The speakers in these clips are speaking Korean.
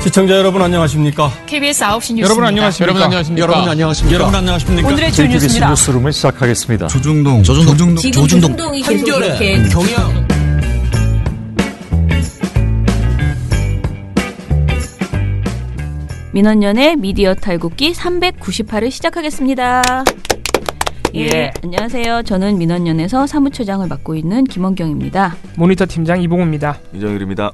시청자 여러분 안녕하십니까? KBS 9시 뉴스입니다. 여러분 안녕하십니까? 여러분 안녕하십니까? 오늘의 주 KBS 뉴스입니다. 뉴스룸을 시작하겠습니다. 조중동 조중동이 계속 이렇게 경영. 민원연의 미디어 탈곡기 398을 시작하겠습니다. 예, 안녕하세요. 저는 민원연에서 사무처장을 맡고 있는 김원경입니다. 모니터 팀장 이봉우입니다. 이정일입니다.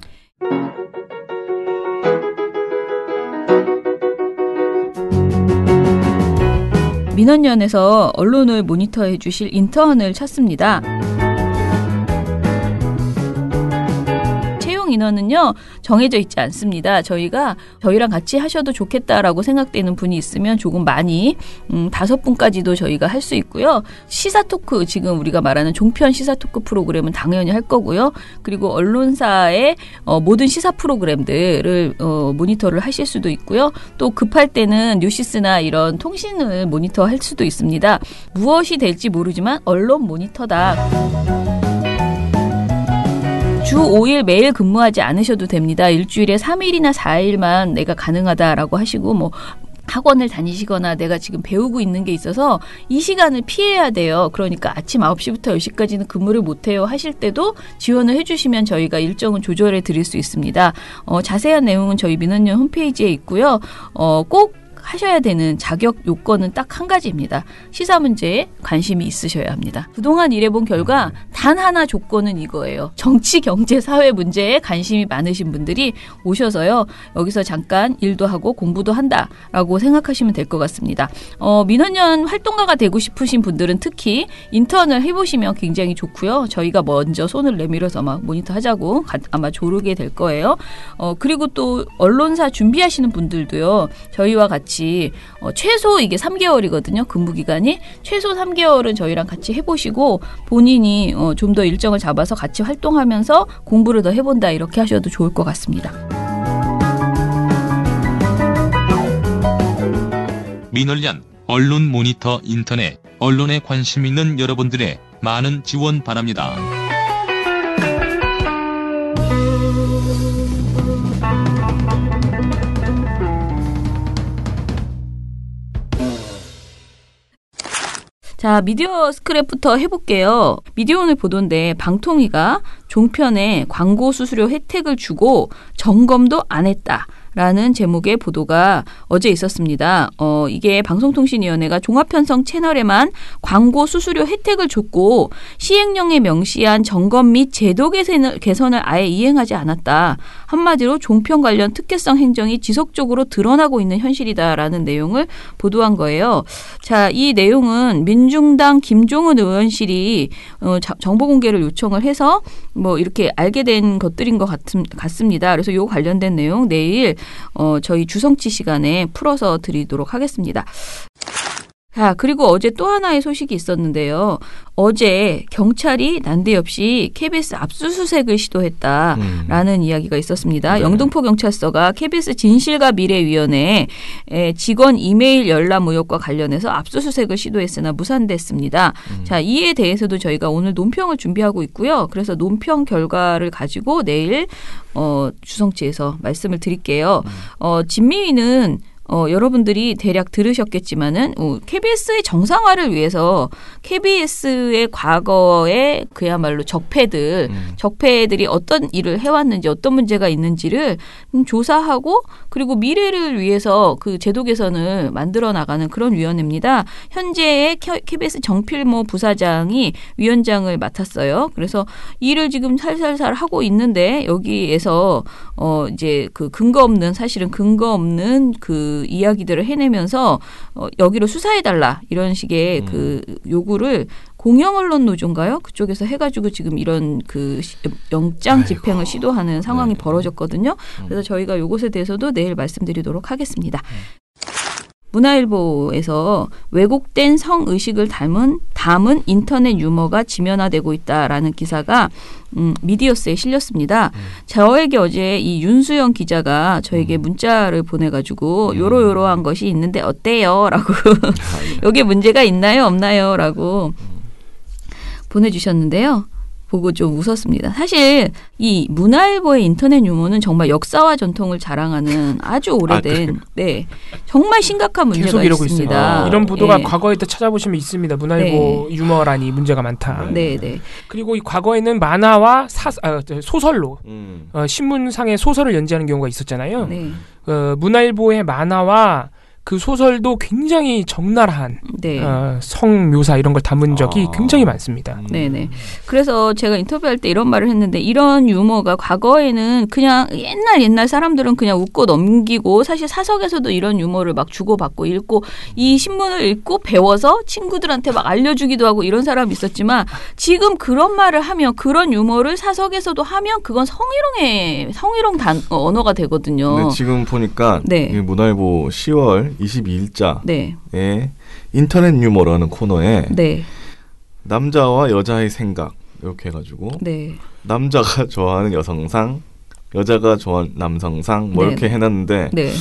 민원연에서 언론을 모니터해 주실 인턴을 찾습니다. 채용 인원은요 정해져 있지 않습니다. 저희랑 같이 하셔도 좋겠다라고 생각되는 분이 있으면 조금 많이 5분까지도 저희가 할 수 있고요. 시사 토크, 지금 우리가 말하는 종편 시사 토크 프로그램은 당연히 할 거고요. 그리고 언론사의 모든 시사 프로그램들을 모니터를 하실 수도 있고요. 또 급할 때는 뉴시스나 이런 통신을 모니터할 수도 있습니다. 무엇이 될지 모르지만 언론 모니터다. 주 5일 매일 근무하지 않으셔도 됩니다. 일주일에 3일이나 4일만 내가 가능하다라고 하시고 학원을 다니시거나 내가 지금 배우고 있는 게 있어서 이 시간을 피해야 돼요. 그러니까 아침 9시부터 10시까지는 근무를 못해요 하실 때도 지원을 해주시면 저희가 일정은 조절해 드릴 수 있습니다. 자세한 내용은 저희 민원연 홈페이지에 있고요. 꼭 하셔야 되는 자격 요건은 딱 한 가지입니다. 시사 문제에 관심이 있으셔야 합니다. 그동안 일해본 결과 단 하나 조건은 이거예요. 정치, 경제, 사회 문제에 관심이 많으신 분들이 오셔서요. 여기서 잠깐 일도 하고 공부도 한다라고 생각하시면 될 것 같습니다. 민원연 활동가가 되고 싶으신 분들은 특히 인턴을 해보시면 굉장히 좋고요. 저희가 먼저 손을 내밀어서 막 모니터 하자고 아마 조르게 될 거예요. 그리고 또 언론사 준비하시는 분들도요. 저희와 같이 최소 이게 3개월이거든요. 근무기간이. 최소 3개월은 저희랑 같이 해보시고 본인이 좀 더 일정을 잡아서 같이 활동하면서 공부를 더 해본다 이렇게 하셔도 좋을 것 같습니다. 민원연 언론 모니터 인터넷 언론에 관심 있는 여러분들의 많은 지원 바랍니다. 자, 미디어 스크랩부터 해볼게요. 미디어오늘 보도인데 방통위가 종편에 광고 수수료 혜택을 주고 점검도 안 했다. 라는 제목의 보도가 어제 있었습니다. 이게 방송통신위원회가 종합편성 채널에만 광고 수수료 혜택을 줬고 시행령에 명시한 점검 및 제도 개선을 아예 이행하지 않았다. 한마디로 종편 관련 특혜성 행정이 지속적으로 드러나고 있는 현실이다라는 내용을 보도한 거예요. 자, 이 내용은 민중당 김종은 의원실이 정보 공개를 요청을 해서 이렇게 알게 된 것들인 것 같습니다. 그래서 이 관련된 내용 내일 저희 주성치 시간에 풀어서 드리도록 하겠습니다. 자, 그리고 어제 또 하나의 소식이 있었는데요. 어제 경찰이 난데없이 KBS 압수수색을 시도했다라는 이야기가 있었습니다. 네. 영등포 경찰서가 KBS 진실과 미래위원회에 직원 이메일 열람 의혹과 관련해서 압수수색을 시도했으나 무산됐습니다. 자, 이에 대해서도 저희가 오늘 논평을 준비하고 있고요. 그래서 논평 결과를 가지고 내일 주성치에서 말씀을 드릴게요. 진미위는 여러분들이 대략 들으셨겠지만은 KBS의 정상화를 위해서 KBS의 과거의 그야말로 적폐들이 어떤 일을 해왔는지 어떤 문제가 있는지를 조사하고 그리고 미래를 위해서 그 제도 개선을 만들어 나가는 그런 위원회입니다. 현재의 KBS 정필모 부사장이 위원장을 맡았어요. 그래서 일을 지금 살살살 하고 있는데 여기에서 이제 그 근거 없는 그 이야기들을 해내면서 여기로 수사해달라 이런 식의 그 요구를 공영언론노조인가요? 그쪽에서 해가지고 지금 이런 그 영장 집행을 시도하는 상황이 벌어졌거든요. 그래서 저희가 요것에 대해서도 내일 말씀드리도록 하겠습니다. 문화일보에서 왜곡된 성의식을 담은 인터넷 유머가 지면화되고 있다라는 기사가 미디어스에 실렸습니다. 저에게 어제 이 윤수영 기자가 저에게 문자를 보내가지고 요러요러한 것이 있는데 어때요? 라고 여기에 문제가 있나요? 없나요? 라고 보내주셨는데요. 보고 좀 웃었습니다. 사실 이 문화일보의 인터넷 유머는 정말 역사와 전통을 자랑하는 아주 오래된 네 정말 심각한 문제가 있습니다. 이런 보도가 예. 과거에 또 찾아보시면 있습니다. 문화일보 유머란이 문제가 많다. 네, 네. 그리고 이 과거에는 만화와 소설로 신문상의 소설을 연재하는 경우가 있었잖아요. 네. 문화일보의 만화와 그 소설도 굉장히 적나라한 네. 성묘사 이런 걸 담은 적이 굉장히 많습니다. 네네. 그래서 제가 인터뷰할 때 이런 말을 했는데 이런 유머가 과거에는 그냥 옛날 사람들은 그냥 웃고 넘기고 사실 사석에서도 이런 유머를 막 주고받고 읽고 이 신문을 읽고 배워서 친구들한테 막 알려주기도 하고 이런 사람이 있었지만 지금 그런 말을 하면 그런 유머를 사석에서도 하면 그건 성희롱 언어가 되거든요. 근데 지금 보니까 네. 이 문화일보 10월 22일자에 네. 인터넷 유머라는 코너에 네. 남자와 여자의 생각 이렇게 해가지고 네. 남자가 좋아하는 여성상, 여자가 좋아하는 남성상 뭐 네. 이렇게 해놨는데 네.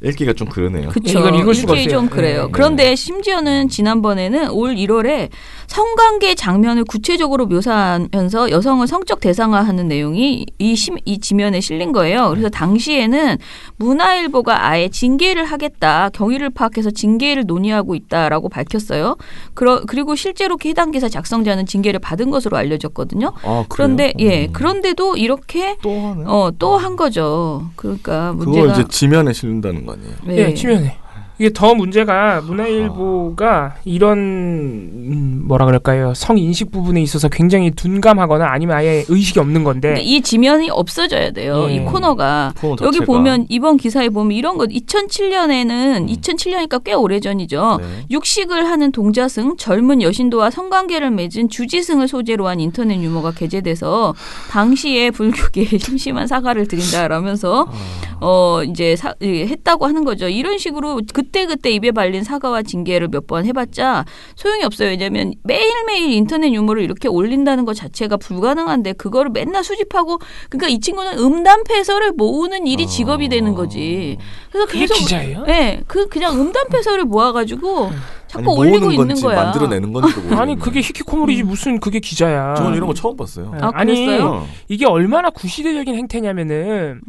읽기가 좀 그러네요. 그렇죠. 이건 읽을 수가 읽기 없어요. 좀 그래요. 네. 그런데 심지어는 지난번에는 올 1월에 성관계 장면을 구체적으로 묘사하면서 여성을 성적 대상화하는 내용이 이 지면에 실린 거예요. 그래서 당시에는 문화일보가 아예 징계를 하겠다. 경위를 파악해서 징계를 논의하고 있다라고 밝혔어요. 그리고 실제로 해당 기사 작성자는 징계를 받은 것으로 알려졌거든요. 아, 그런데 그런데도 이렇게 또 하네. 또 한 거죠. 그러니까 그거 문제가 이제 지면에 실린다는 거 아니에요? 네, 치면에. 이게 더 문제가 문화일보가 이런 뭐라 그럴까요? 성인식 부분에 있어서 굉장히 둔감하거나 아니면 아예 의식이 없는 건데 이 지면이 없어져야 돼요. 이 코너가. 코너 여기 자체가. 보면 이번 기사에 보면 이런 거 2007년이니까 꽤 오래전이죠. 네. 육식을 하는 동자승, 젊은 여신도와 성관계를 맺은 주지승을 소재로 한 인터넷 유머가 게재돼서 당시에 불교계에 심심한 사과를 드린다라면서 이제 했다고 하는 거죠. 이런 식으로 그때 입에 발린 사과와 징계를 몇 번 해봤자 소용이 없어요. 왜냐하면 매일매일 인터넷 유머를 이렇게 올린다는 것 자체가 불가능한데 그거를 맨날 수집하고 그러니까 이 친구는 음담패설을 모으는 일이 직업이 되는 거지. 그래서 그게 계속 기자예요? 네, 그냥 음담패설을 모아가지고 자꾸 아니, 올리고 모으는 있는 건지 거야. 만들어내는 건지도 모르겠네. 아니 그게 히키코모리지 무슨 그게 기자야. 저는 이런 거 처음 봤어요. 아니 그랬어요? 이게 얼마나 구시대적인 행태냐면은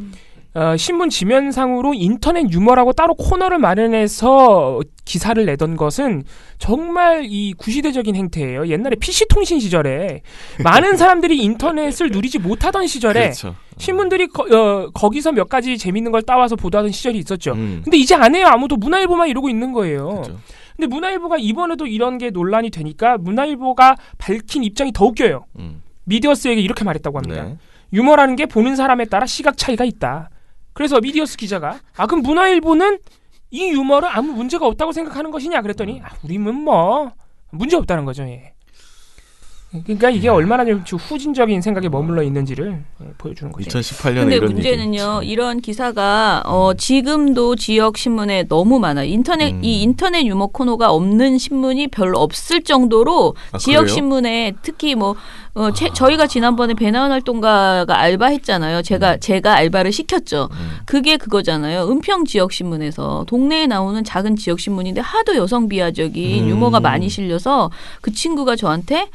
신문 지면상으로 인터넷 유머라고 따로 코너를 마련해서 기사를 내던 것은 정말 이 구시대적인 행태예요. 옛날에 PC통신 시절에 많은 사람들이 인터넷을 누리지 못하던 시절에 그렇죠. 신문들이 거기서 몇 가지 재밌는 걸 따와서 보도하던 시절이 있었죠. 음. 근데 이제 안 해요. 아무도 문화일보만 이러고 있는 거예요. 그렇죠. 근데 문화일보가 이번에도 이런 게 논란이 되니까 문화일보가 밝힌 입장이 더 웃겨요. 미디어스에게 이렇게 말했다고 합니다. 네. 유머라는 게 보는 사람에 따라 시각 차이가 있다. 그래서 미디어스 기자가 그럼 문화일보는 이 유머를 아무 문제가 없다고 생각하는 것이냐 그랬더니 우리는 뭐 문제 없다는 거죠. 예. 그러니까 이게 얼마나 좀 후진적인 생각에 머물러 있는지를 보여주는 거죠. 2018년에 근데 이런 문제는요. 얘기. 이런 기사가 지금도 지역 신문에 너무 많아요. 이 인터넷 유머 코너가 없는 신문이 별로 없을 정도로 지역 그래요? 신문에 특히 저희가 지난번에 배나은 활동가가 알바했잖아요. 제가 알바를 시켰죠. 그게 그거잖아요. 은평 지역 신문에서 동네에 나오는 작은 지역 신문인데 하도 여성 비하적인 유머가 많이 실려서 그 친구가 저한테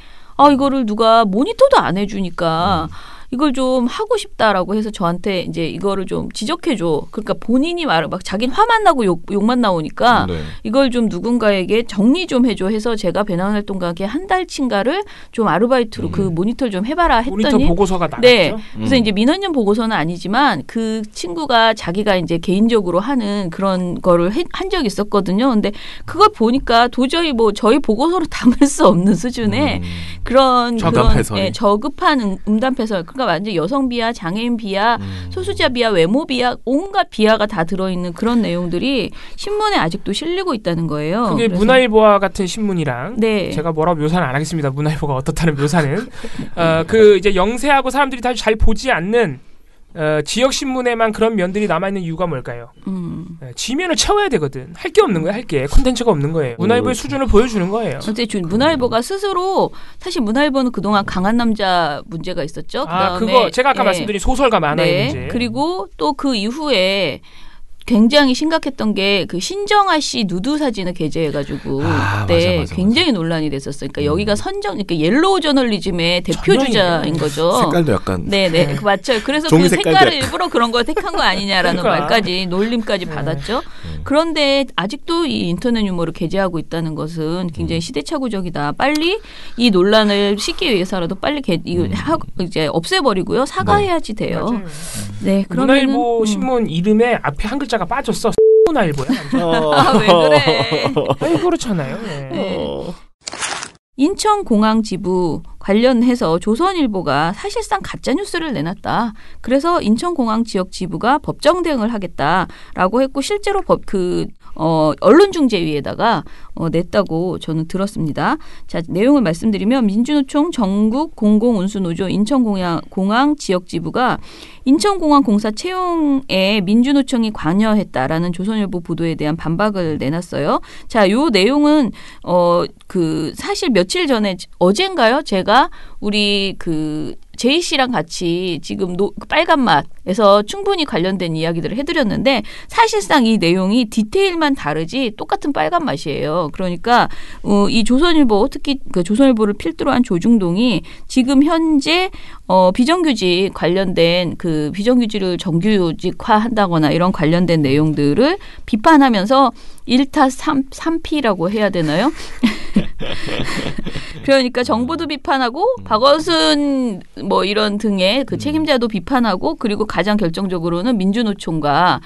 이거를 누가 모니터도 안 해주니까 이걸 좀 하고 싶다라고 해서 저한테 이제 이거를 좀 지적해줘. 그러니까 본인이 막 자기는 화만 나고 욕만 나오니까 네. 이걸 좀 누군가에게 정리 좀 해줘 해서 제가 배나은 활동가에게 한 달치인가를 좀 아르바이트로 그 모니터를 좀 해봐라 했더니 모니터 보고서가 나왔죠. 네. 그래서 이제 민원연 보고서는 아니지만 그 친구가 자기가 이제 개인적으로 하는 그런 거를 한 적이 있었거든요. 근데 그걸 보니까 도저히 저희 보고서로 담을 수 없는 수준의 그런 저급한 음담패설. 그러니까 완전 여성 비하, 장애인 비하, 소수자 비하, 외모 비하, 온갖 비하가 다 들어있는 그런 내용들이 신문에 아직도 실리고 있다는 거예요. 그게 그래서 문화일보와 같은 신문이랑 네. 제가 뭐라고 묘사는 안 하겠습니다. 문화일보가 어떻다는 묘사는 이제 영세하고 사람들이 다 잘 보지 않는 지역 신문에만 그런 면들이 남아있는 이유가 뭘까요? 지면을 채워야 되거든. 할 게 없는 거야, 할 게. 콘텐츠가 없는 거예요. 문화일보의 수준을 보여주는 거예요. 근데 문화일보가 스스로 사실 문화일보는 그동안 강한 남자 문제가 있었죠. 그다음에 그거 제가 아까 말씀드린 소설가 만화의 네. 문제. 그리고 또 그 이후에 굉장히 심각했던 게 그 신정아 씨 누드 사진을 게재해가지고 그때 맞아. 굉장히 논란이 됐었어요. 그러니까 여기가 그러니까 옐로우 저널리즘의 대표 주자인 거죠. 색깔도 약간. 네네. 맞죠. 그래서 그 색깔을 일부러 그런 걸 택한 거 아니냐라는 말까지 놀림까지 받았죠. 그런데 아직도 이 인터넷 유머를 게재하고 있다는 것은 굉장히 시대착오적이다. 빨리 이 논란을 씻기 위해서라도 빨리 이제 없애버리고요. 사과해야지 돼요. 맞아요. 네. 그러면은 문화일보 신문 이름에 앞에 한 글자가 빠졌어. 문화일보야. 왜 그래? 아니 그렇잖아요. 네. 인천공항 지부 관련해서 조선일보가 사실상 가짜뉴스를 내놨다. 그래서 인천공항 지역 지부가 법정 대응을 하겠다라고 했고 실제로 언론중재위에다가 냈다고 저는 들었습니다. 자, 내용을 말씀드리면 민주노총 전국 공공운수노조 인천공항 지역지부가 인천공항 공사 채용에 민주노총이 관여했다라는 조선일보 보도에 대한 반박을 내놨어요. 자, 요 내용은 사실 며칠 전에 어젠가요? 제가 우리 제이 씨랑 같이 지금 빨간맛에서 충분히 관련된 이야기들을 해드렸는데 사실상 이 내용이 디테일만 다르지 똑같은 빨간맛이에요. 그러니까 이 조선일보 특히 그 조선일보를 필두로 한 조중동이 지금 현재 비정규직 관련된 비정규직을 정규직화한다거나 이런 관련된 내용들을 비판하면서 1타 3피라고 해야 되나요? 그러니까 정부도 비판하고 박원순 이런 등의 그 책임자도 비판하고 그리고 가장 결정적으로는 민주노총과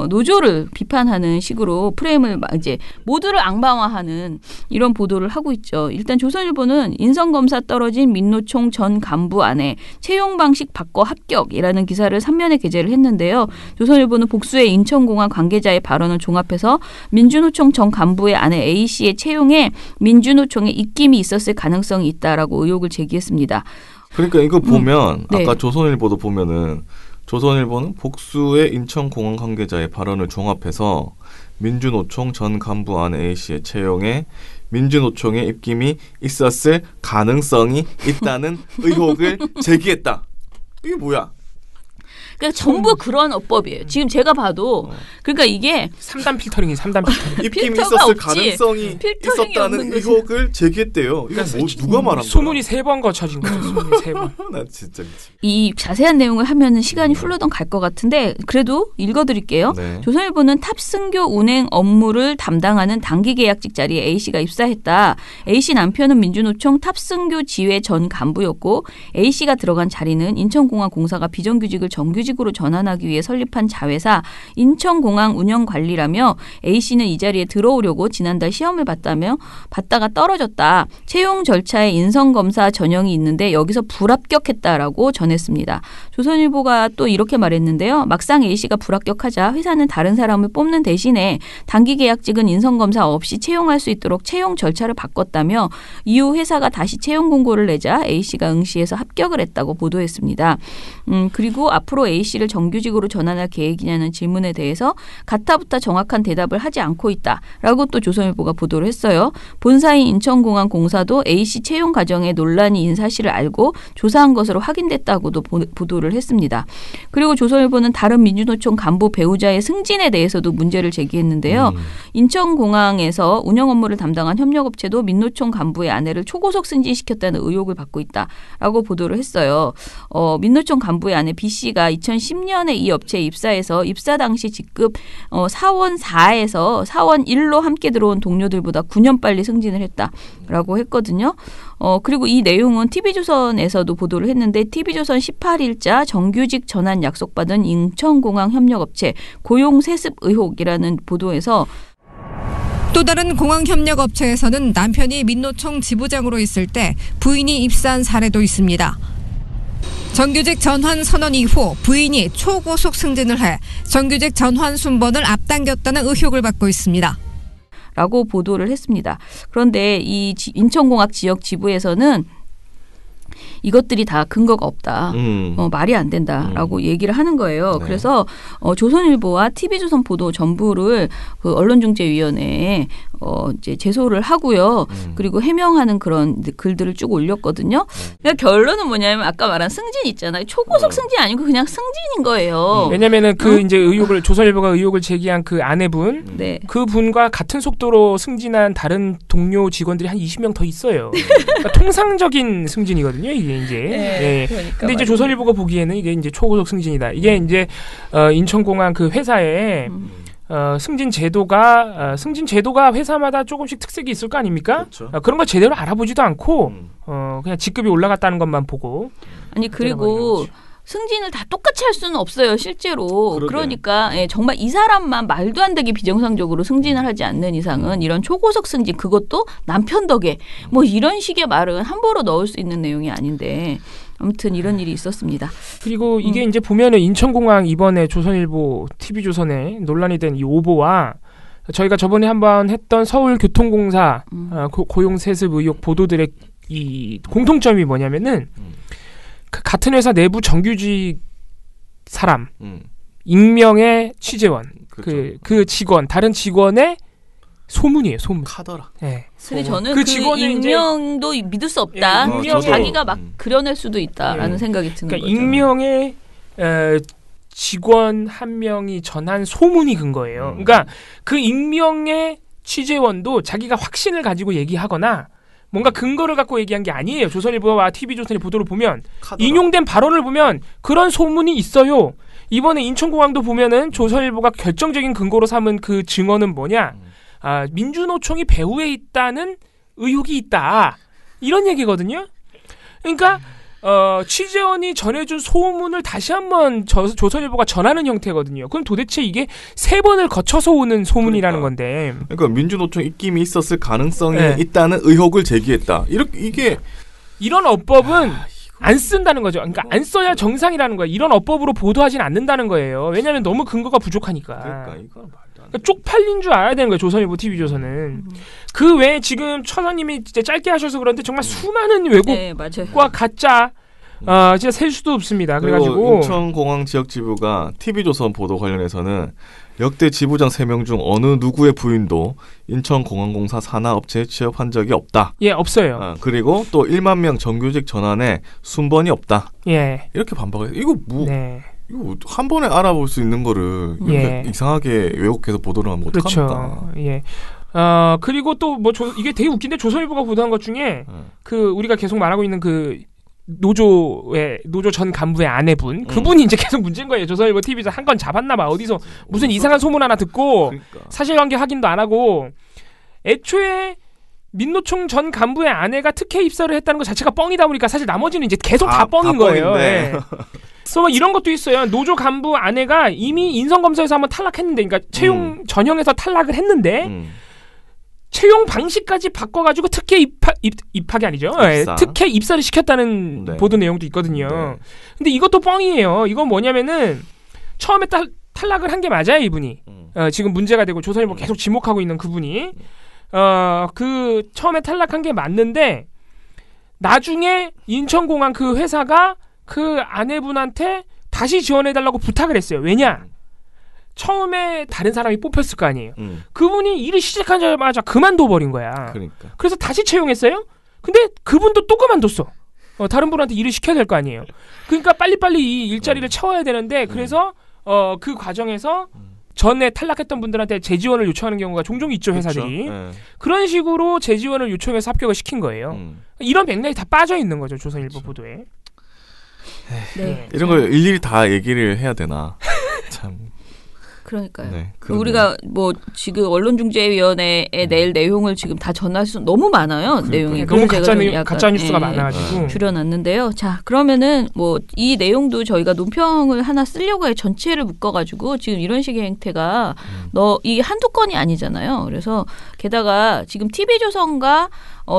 노조를 비판하는 식으로 프레임을 이제 모두를 악마화하는 이런 보도를 하고 있죠. 일단 조선일보는 인성검사 떨어진 민노총 전 간부 아내 채용 방식 바꿔 합격이라는 기사를 3면에 게재를 했는데요. 조선일보는 복수의 인천공항 관계자의 발언을 종합해서 민주노총 전 간부의 아내 A씨의 채용에 민주노총의 입김이 있었을 가능성이 있다라고 의혹을 제기했습니다. 그러니까 이거 보면 네. 아까 조선일보도 보면은 조선일보는 복수의 인천공항 관계자의 발언을 종합해서 민주노총 전 간부 아내 A씨의 채용에 민주노총의 입김이 있었을 가능성이 있다는 의혹을 제기했다. 이게 뭐야? 그러니까 전부 그런 어법이에요. 지금 제가 봐도 그러니까 이게 3단 필터링이 3단 필터링. 입김이 있었을 가능성이 있었다는 의혹을 제기했대요. 이거 누가 말한 거야? 소문이 3번 거쳐진 거죠. 소문이 3번. 나 진짜 미치. 이 자세한 내용을 하면은 시간이 훌러덩 갈 것 같은데 그래도 읽어드릴게요. 네. 조선일보는 탑승교 운행 업무를 담당하는 단기계약직 자리에 A씨가 입사했다. A씨 남편은 민주노총 탑승교 지회 전 간부였고 A씨가 들어간 자리는 인천공항 공사가 비정규직을 정규직으로 전환하기 위해 설립한 자회사 인천공항 운영관리라며 A씨는 이 자리에 들어오려고 지난달 시험을 봤다가 떨어졌다. 채용 절차에 인성검사 전형이 있는데 여기서 불합격했다라고 전했습니다. 조선일보가 또 이렇게 말했는데요. 막상 A씨가 불합격하자 회사는 다른 사람을 뽑는 대신에 단기계약직은 인성검사 없이 채용할 수 있도록 채용 절차를 바꿨다며 이후 회사가 다시 채용 공고를 내자 A씨가 응시해서 합격을 했다고 보도했습니다. 그리고 앞으로 A씨를 정규직으로 전환할 계획이냐는 질문에 대해서 가타부타 정확한 대답을 하지 않고 있다라고 또 조선일보가 보도를 했어요. 본사인 인천공항 공사도 A씨 채용 과정에 논란이 있는 사실을 알고 조사한 것으로 확인됐다고도 보도를 했습니다. 그리고 조선일보는 다른 민주노총 간부 배우자의 승진에 대해서도 문제를 제기했는데요. 인천공항에서 운영 업무를 담당한 협력업체도 민노총 간부의 아내를 초고속 승진시켰다는 의혹을 받고 있다라고 보도를 했어요. 민노총 간부의 아내 B씨가 2010년에 이 업체에 입사해서 입사 당시 직급 사원 4에서 사원 1로 함께 들어온 동료들보다 9년 빨리 승진을 했다라고 했거든요. 그리고 이 내용은 TV조선에서도 보도를 했는데 TV조선 18일자 정규직 전환 약속받은 인천공항 협력업체 고용 세습 의혹이라는 보도에서 또 다른 공항협력업체에서는 남편이 민노총 지부장으로 있을 때 부인이 입사한 사례도 있습니다. 정규직 전환 선언 이후 부인이 초고속 승진을 해 정규직 전환 순번을 앞당겼다는 의혹을 받고 있습니다. 라고 보도를 했습니다. 그런데 이 인천공항 지역 지부에서는 이것들이 다 근거가 없다. 말이 안 된다라고 얘기를 하는 거예요. 네. 그래서 조선일보와 TV조선 보도 전부를 그 언론중재위원회에 이제 제소를 하고요. 그리고 해명하는 그런 글들을 쭉 올렸거든요. 그러니까 결론은 뭐냐면 아까 말한 승진 있잖아요. 초고속 승진 아니고 그냥 승진인 거예요. 왜냐면은 그 이제 의혹을 조선일보가 의혹을 제기한 그 아내분, 네. 그 분과 같은 속도로 승진한 다른 동료 직원들이 한 20명 더 있어요. 그러니까 통상적인 승진이거든요. 이게 이제. 네, 그러니까 근데 이제 조선일보가 보기에는 이게 이제 초고속 승진이다. 이게 이제 인천공항 그 회사에 승진 제도가 회사마다 조금씩 특색이 있을 거 아닙니까? 그렇죠. 그런 걸 제대로 알아보지도 않고 그냥 직급이 올라갔다는 것만 보고. 아니 그리고 승진을 다 똑같이 할 수는 없어요, 실제로. 그러게. 그러니까 정말 이 사람만 말도 안 되게 비정상적으로 승진을 하지 않는 이상은 이런 초고속 승진, 그것도 남편 덕에 뭐 이런 식의 말은 함부로 넣을 수 있는 내용이 아닌데 아무튼 이런 일이 있었습니다. 그리고 이게 이제 보면은 인천공항 이번에 조선일보, TV조선에 논란이 된 이 오보와 저희가 저번에 한번 했던 서울교통공사 고용세습 의혹 보도들의 이 공통점이 뭐냐면은 그 같은 회사 내부 정규직 사람, 익명의 취재원, 그렇죠. 그 직원, 다른 직원의 소문이에요, 소문. 카더라. 네. 근데 저는 그 그 직원의 익명도 믿을 수 없다. 예, 익명의- 자기가 막 그려낼 수도 있다라는 예. 생각이 드는 그러니까 거죠. 익명의 직원 한 명이 전한 소문이 근거예요. 그러니까 그 익명의 취재원도 자기가 확신을 가지고 얘기하거나 뭔가 근거를 갖고 얘기한 게 아니에요. 조선일보와 TV조선의 보도를 보면 카더라. 인용된 발언을 보면 그런 소문이 있어요. 이번에 인천공항도 보면은 조선일보가 결정적인 근거로 삼은 그 증언은 뭐냐? 민주노총이 배후에 있다는 의혹이 있다. 이런 얘기거든요. 그러니까 취재원이 전해준 소문을 다시 한번 조선일보가 전하는 형태거든요. 그럼 도대체 이게 3번을 거쳐서 오는 소문이라는 건데. 그러니까 민주노총 입김이 있었을 가능성이 네. 있다는 의혹을 제기했다. 이게 이런 어법은 안 쓴다는 거죠. 그러니까 안 써야 정상이라는 거예요. 이런 어법으로 보도하진 않는다는 거예요. 왜냐하면 너무 근거가 부족하니까. 그러니까 이건 말도 안 돼. 그러니까 쪽팔린 줄 알아야 되는 거예요. 조선일보, TV조선은. 그 외에 지금 처장님이 진짜 짧게 하셔서 그런데 정말 수많은 왜곡과 네, 맞아요. 가짜 진짜 셀 수도 없습니다. 그리고 그래가지고 인천공항 지역 지부가 TV조선 보도 관련해서는 역대 지부장 3명 중 어느 누구의 부인도 인천공항공사 산하업체에 취업한 적이 없다. 예, 없어요. 그리고 또 1만 명 정규직 전환에 순번이 없다. 예. 이렇게 반박해요. 이거 뭐 네. 이거 한 번에 알아볼 수 있는 거를 이렇게 예. 이상하게 왜곡해서 보도를 하면 어떡합니까? 그렇죠. 예. 그리고 또 뭐 이게 되게 웃긴데 조선일보가 보도한 것 중에 그 우리가 계속 말하고 있는 그 노조 전 간부의 아내분 그분이 이제 계속 문제인 거예요. 조선일보 TV에서 한 건 잡았나 봐. 어디서 무슨 이상한 소문 하나 듣고 그러니까. 사실관계 확인도 안 하고 애초에 민노총 전 간부의 아내가 특혜 입사를 했다는 것 자체가 뻥이다 보니까 사실 나머지는 이제 계속 다 뻥인 거예요. 뻥인데. 예. 그래서 이런 것도 있어요. 노조 간부 아내가 이미 인성검사에서 한번 탈락했는데, 그러니까 채용 전형에서 탈락을 했는데 채용 방식까지 바꿔가지고 특혜 입학이 아니죠. 입사. 예, 특혜 입사를 시켰다는 네. 보도 내용도 있거든요. 네. 근데 이것도 뻥이에요. 이건 뭐냐면은 처음에 탈락을 한 게 맞아요, 이분이. 지금 문제가 되고 조선일보 계속 지목하고 있는 그분이. 그 처음에 탈락한 게 맞는데 나중에 인천공항 그 회사가 그 아내분한테 다시 지원해달라고 부탁을 했어요. 왜냐? 처음에 다른 사람이 뽑혔을 거 아니에요. 그분이 일을 시작하자마자 그만둬버린 거야. 그러니까. 그래서 다시 채용했어요. 근데 그분도 또 그만뒀어. 다른 분한테 일을 시켜야 될 거 아니에요. 그러니까 빨리빨리 이 일자리를 채워야 되는데 그래서 그 과정에서 전에 탈락했던 분들한테 재지원을 요청하는 경우가 종종 있죠, 회사들이. 그렇죠? 네. 그런 식으로 재지원을 요청해서 합격을 시킨 거예요. 이런 맥락이 다 빠져 있는 거죠, 조선일보 보도에. 네. 이런 걸 일일이 다 얘기를 해야 되나? 참. 그러니까요. 네, 그러네요. 우리가 뭐 지금 언론중재위원회에 낼 내용을 지금 다 전할 수 너무 많아요. 내용이 너무 그래서 제가 좀 가짜 뉴스가 예, 많아가지고. 줄여놨는데요. 자, 그러면은 뭐 이 내용도 저희가 논평을 하나 쓰려고 해 전체를 묶어가지고 지금 이런 식의 행태가 이 한두 건이 아니잖아요. 그래서 게다가 지금 TV조선과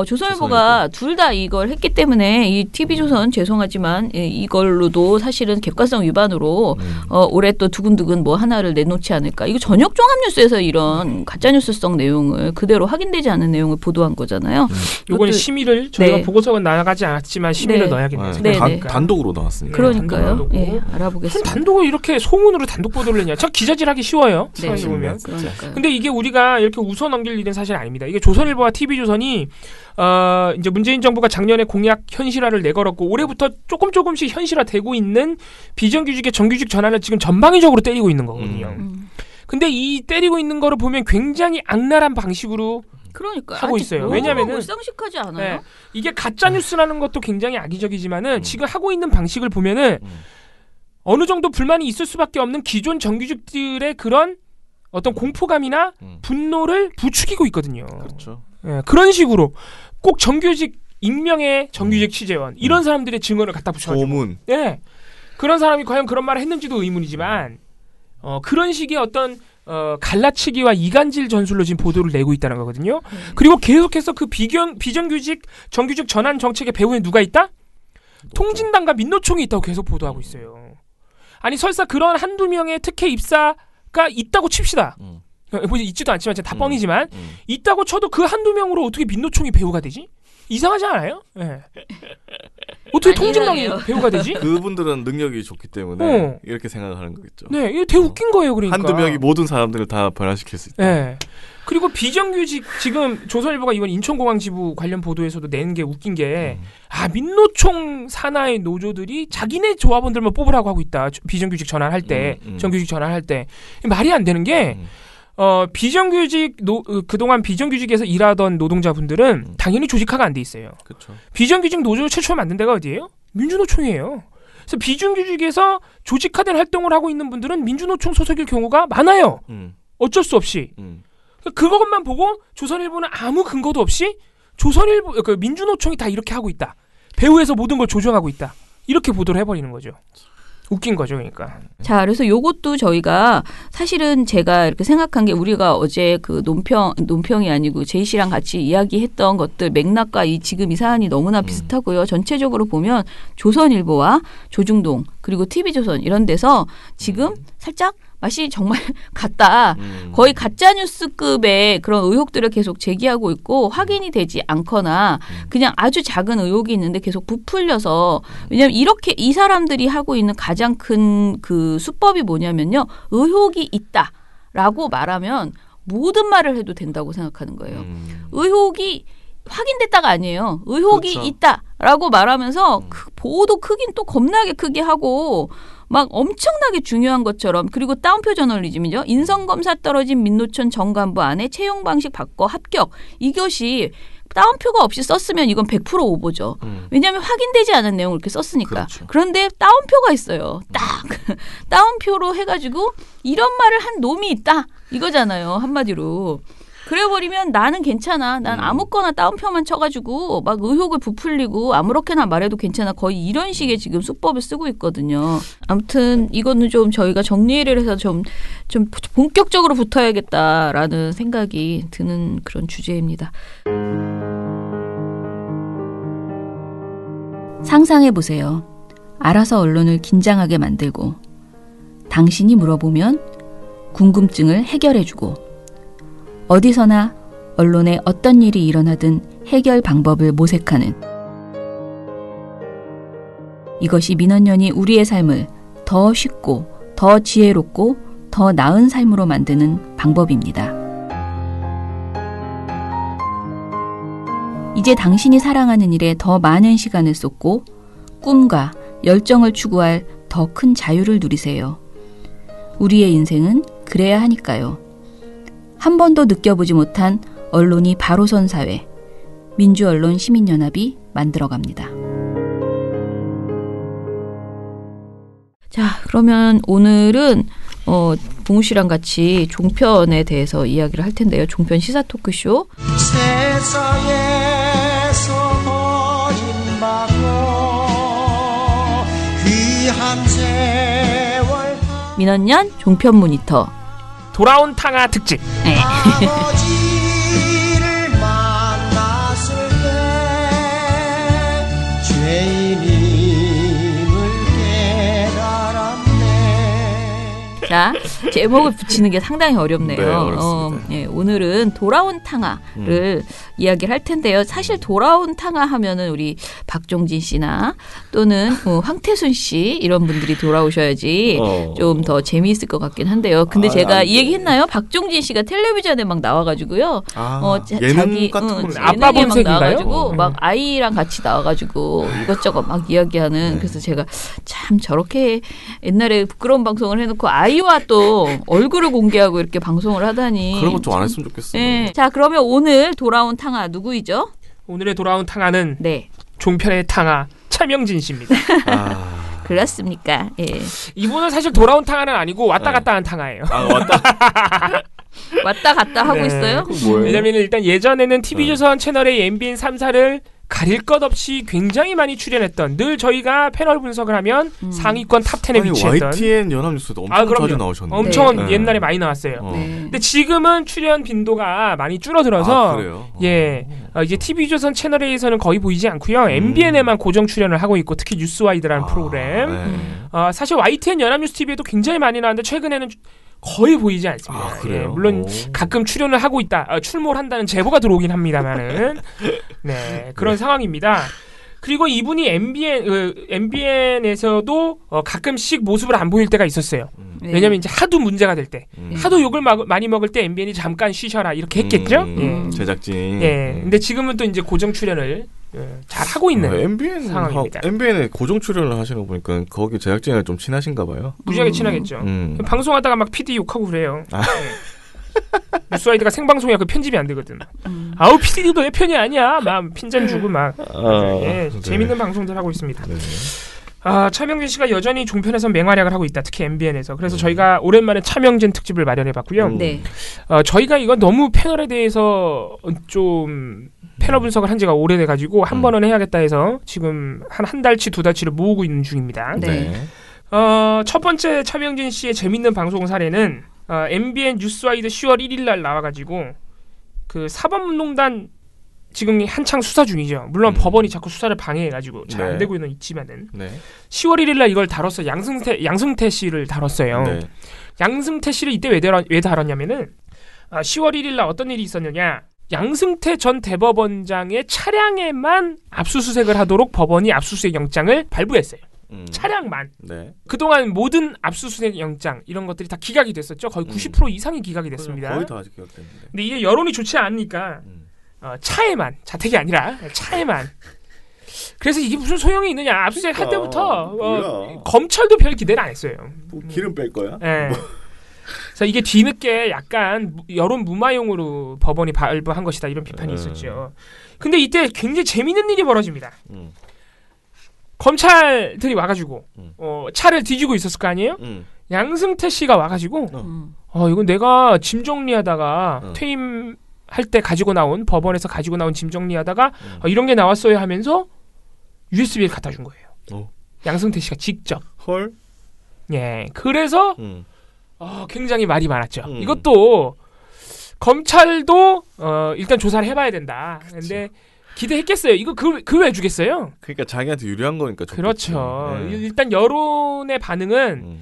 조선일보가 둘 다 이걸 했기 때문에 이 TV조선 죄송하지만 이걸로도 사실은 객관성 위반으로 올해 또 두근두근 뭐 하나를 내놓지 않을까. 이거 저녁 종합뉴스에서 이런 가짜뉴스성 내용을 그대로 확인되지 않은 내용을 보도한 거잖아요. 요건 심의를 저희가 네. 보고서는 나가지 않았지만 심의를 네. 넣어야겠네요. 네. 단독으로 나왔으니까. 그러니까요. 단독으로. 예, 알아보겠습니다. 단독을 이렇게 소문으로 단독 보도를 했냐. 참 기자질하기 쉬워요. 네. 생각해 보면. 그러니까요. 근데 이게 우리가 이렇게 웃어 넘길 일은 사실 아닙니다. 이게 조선일보와 TV조선이 이제 문재인 정부가 작년에 공약 현실화를 내걸었고 올해부터 조금씩 현실화되고 있는 비정규직의 정규직 전환을 지금 전방위적으로 때리고 있는 거거든요. 근데 이 때리고 있는 거를 보면 굉장히 악랄한 방식으로 그러니까 하고 있어요. 왜냐면은 상식하지 않아요. 네, 이게 가짜 뉴스라는 것도 굉장히 악의적이지만은 지금 하고 있는 방식을 보면은 어느 정도 불만이 있을 수밖에 없는 기존 정규직들의 그런 어떤 공포감이나 분노를 부추기고 있거든요. 그렇죠. 예, 그런 식으로 꼭 정규직 익명의 정규직 취재원 이런 사람들의 증언을 갖다 붙여가지고 고문. 예, 그런 사람이 과연 그런 말을 했는지도 의문이지만 그런 식의 어떤 갈라치기와 이간질 전술로 지금 보도를 내고 있다는 거거든요. 그리고 계속해서 그 비정규직 정규직 전환 정책의 배후에 누가 있다? 통진당과 민노총이 있다고 계속 보도하고 있어요. 아니 설사 그런 한두 명의 특혜 입사가 있다고 칩시다. 뭐 있지도 않지만 다 뻥이지만 있다고 쳐도 그 한두 명으로 어떻게 민노총이 배후가 되지? 이상하지 않아요? 예. 어떻게 통진당이 이상해요. 배후가 되지? 그분들은 능력이 좋기 때문에 이렇게 생각하는 거겠죠. 네, 이게 되게 웃긴 거예요. 그러니까 한두 명이 모든 사람들을 다 변화시킬 수 있다. 네. 그리고 비정규직 지금 조선일보가 이번 인천공항 지부 관련 보도에서도 낸 게 웃긴 게 민노총 산하의 노조들이 자기네 조합원들만 뽑으라고 하고 있다. 비정규직 전환할 때, 정규직 전환할 때 말이 안 되는 게 비정규직 그동안 비정규직에서 일하던 노동자분들은 당연히 조직화가 안 돼 있어요. 그렇죠. 비정규직 노조를 최초로 만든 데가 어디예요? 민주노총이에요. 그래서 비정규직에서 조직화된 활동을 하고 있는 분들은 민주노총 소속일 경우가 많아요. 어쩔 수 없이. 그것만 보고 조선일보는 아무 근거도 없이 조선일보 민주노총이 다 이렇게 하고 있다. 배후에서 모든 걸 조정하고 있다. 이렇게 보도를 해버리는 거죠. 웃긴 거죠, 그러니까. 자, 그래서 요것도 저희가 사실은 제가 이렇게 생각한 게 우리가 어제 그 논평이 아니고 제이 씨랑 같이 이야기했던 것들 맥락과 지금 이 사안이 너무나 비슷하고요. 전체적으로 보면 조선일보와 조중동 그리고 TV조선 이런 데서 지금 살짝 맛이 정말 같다. 거의 가짜뉴스급의 그런 의혹들을 계속 제기하고 있고 확인이 되지 않거나 그냥 아주 작은 의혹이 있는데 계속 부풀려서 왜냐하면 이렇게 이 사람들이 하고 있는 가장 큰 그 수법이 뭐냐면요. 의혹이 있다라고 말하면 모든 말을 해도 된다고 생각하는 거예요. 의혹이 확인됐다가 아니에요. 의혹이 그렇죠. 있다라고 말하면서 보도 크긴 또 겁나게 크게 하고 막 엄청나게 중요한 것처럼 그리고 따옴표 저널리즘이죠. 인성검사 떨어진 민노총 정간부 안에 채용 방식 바꿔 합격. 이것이 따옴표가 없이 썼으면 이건 100% 오보죠. 왜냐하면 확인되지 않은 내용을 이렇게 썼으니까. 그렇죠. 그런데 따옴표가 있어요. 딱 따옴표로 해가지고 이런 말을 한 놈이 있다. 이거잖아요. 한마디로. 그래버리면 나는 괜찮아. 난 아무거나 따옴표만 쳐가지고 막 의혹을 부풀리고 아무렇게나 말해도 괜찮아. 거의 이런 식의 지금 수법을 쓰고 있거든요. 아무튼 이거는 좀 저희가 정리를 해서 좀 본격적으로 붙어야겠다라는 생각이 드는 그런 주제입니다. 상상해보세요. 알아서 언론을 긴장하게 만들고 당신이 물어보면 궁금증을 해결해주고 어디서나 언론에 어떤 일이 일어나든 해결 방법을 모색하는 이것이 민원연이 우리의 삶을 더 쉽고 더 지혜롭고 더 나은 삶으로 만드는 방법입니다. 이제 당신이 사랑하는 일에 더 많은 시간을 쏟고 꿈과 열정을 추구할 더 큰 자유를 누리세요. 우리의 인생은 그래야 하니까요. 한 번도 느껴보지 못한 언론이 바로 선 사회, 민주언론 시민연합이 만들어갑니다. 자, 그러면 오늘은 봉우 씨랑 같이 종편에 대해서 이야기를 할 텐데요. 종편 시사 토크쇼. 세상에서 버림받고 귀한 세월 민원연 종편 모니터. 돌아온 탕아 특집. 아버지를 만났을 때 죄인임을 깨달았네. 자, 제목을 붙이는 게 상당히 어렵네요. 네, 어렵습니다. 예, 오늘은 돌아온 탕아를 이야기를 할 텐데요. 사실 돌아온 탕아 하면은 우리 박종진 씨나 또는 황태순 씨 이런 분들이 돌아오셔야지 좀 더 재미있을 것 같긴 한데요. 근데 제가 이 얘기 했나요? 박종진 씨가 텔레비전에 막 나와가지고 예능 같은 거 아빠 예능에 막 본색인가요? 나와가지고 막 아이랑 같이 나와가지고 이것저것 막 이야기하는 그래서 제가 참 저렇게 옛날에 부끄러운 방송을 해놓고 아이와 또 얼굴을 공개하고 이렇게 방송을 하다니 그런 거 좀 안 했으면 좋겠어요. 네. 자 그러면 오늘 돌아온 탕아 누구이죠? 오늘의 돌아온 탕아는 네. 종편의 탕아 차명진 씨입니다. 그렇습니까? 예. 이분은 사실 돌아온 탕아는 아니고 왔다 갔다 한 탕아예요. 왔다 갔다 하고 네. 있어요? 왜냐면 일단 예전에는 TV조선 채널의 MBN 3사를 가릴 것 없이 굉장히 많이 출연했던 늘 저희가 패널 분석을 하면 상위권 탑10에 위치했던 YTN 연합뉴스도 엄청 자주 나오셨는데 엄청 옛날에 많이 나왔어요. 네. 근데 지금은 출연 빈도가 많이 줄어들어서 그래요? 예 이제 TV조선 채널에서는 거의 보이지 않고요. MBN에만 고정 출연을 하고 있고 특히 뉴스와이드라는 프로그램 사실 YTN 연합뉴스 TV에도 굉장히 많이 나왔는데 최근에는 거의 보이지 않습니다. 그래요? 예, 물론 가끔 출연을 하고 있다, 출몰 한다는 제보가 들어오긴 합니다만은 네 그런 상황입니다. 그리고 이분이 MBN에서도 가끔씩 모습을 안 보일 때가 있었어요. 네. 왜냐면 이제 하도 문제가 될 때, 하도 욕을 많이 먹을 때 MBN이 잠깐 쉬셔라 이렇게 했겠죠. 제작진. 예, 근데 지금은 또 이제 고정 출연을 잘 하고 있는 상황입니다. MBN에 고정 출연을 하시는 거 보니까 거기 제작진이랑 좀 친하신가 봐요. 무지하게 친하겠죠. 방송하다가 막 PD 욕하고 그래요. 뉴스와이드가 생방송이야 그 편집이 안 되거든. 아우 PD도 내 편이 아니야. 막 핀잔 주고 막 네. 재밌는 방송들 하고 있습니다. 네. 차명진 씨가 여전히 종편에서 맹활약을 하고 있다. 특히 MBN에서. 그래서 저희가 오랜만에 차명진 특집을 마련해봤고요. 네. 저희가 이거 너무 패널에 대해서 좀 패널 분석을 한 지가 오래돼가지고 한 번은 해야겠다 해서 지금 한 달치 두 달치를 모으고 있는 중입니다. 네. 첫 번째 차명진 씨의 재밌는 방송 사례는 MBN 뉴스와이드 10월 1일 날 나와가지고 그 사법농단 지금 한창 수사 중이죠. 물론 법원이 자꾸 수사를 방해해가지고 잘 안 되고 있지만은 10월 1일 날 이걸 다뤘어. 양승태 씨를 다뤘어요. 네. 양승태 씨를 이때 왜 다뤘냐면은 10월 1일 날 어떤 일이 있었느냐. 양승태 전 대법원장의 차량에만 압수수색을 하도록 법원이 압수수색 영장을 발부했어요. 차량만. 네. 그동안 모든 압수수색 영장 이런 것들이 다 기각이 됐었죠. 거의 90% 이상이 기각이 됐습니다. 거의 다 기각됐는데. 근데 이게 여론이 좋지 않으니까 차에만, 자택이 아니라 차에만. 그래서 이게 무슨 소용이 있느냐. 압수수색 할 때부터 검찰도 별 기대를 안 했어요. 뭐 기름 뺄 거야? 네. 그래서 이게 뒤늦게 약간 여론 무마용으로 법원이 발부한 것이다 이런 비판이 있었죠. 근데 이때 굉장히 재미있는 일이 벌어집니다. 검찰들이 와가지고 차를 뒤지고 있었을 거 아니에요? 양승태 씨가 와가지고 이건 내가 짐 정리하다가 퇴임할 때 가지고 나온 법원에서 가지고 나온 짐 정리하다가 이런 게 나왔어요 하면서 USB를 갖다 준 거예요. 양승태 씨가 직접. 헐. 예, 그래서 굉장히 말이 많았죠. 이것도 검찰도 일단 조사를 해봐야 된다. 근데 기대했겠어요. 이거 그 왜 주겠어요? 그러니까 자기한테 유리한 거니까. 그렇죠. 일단 여론의 반응은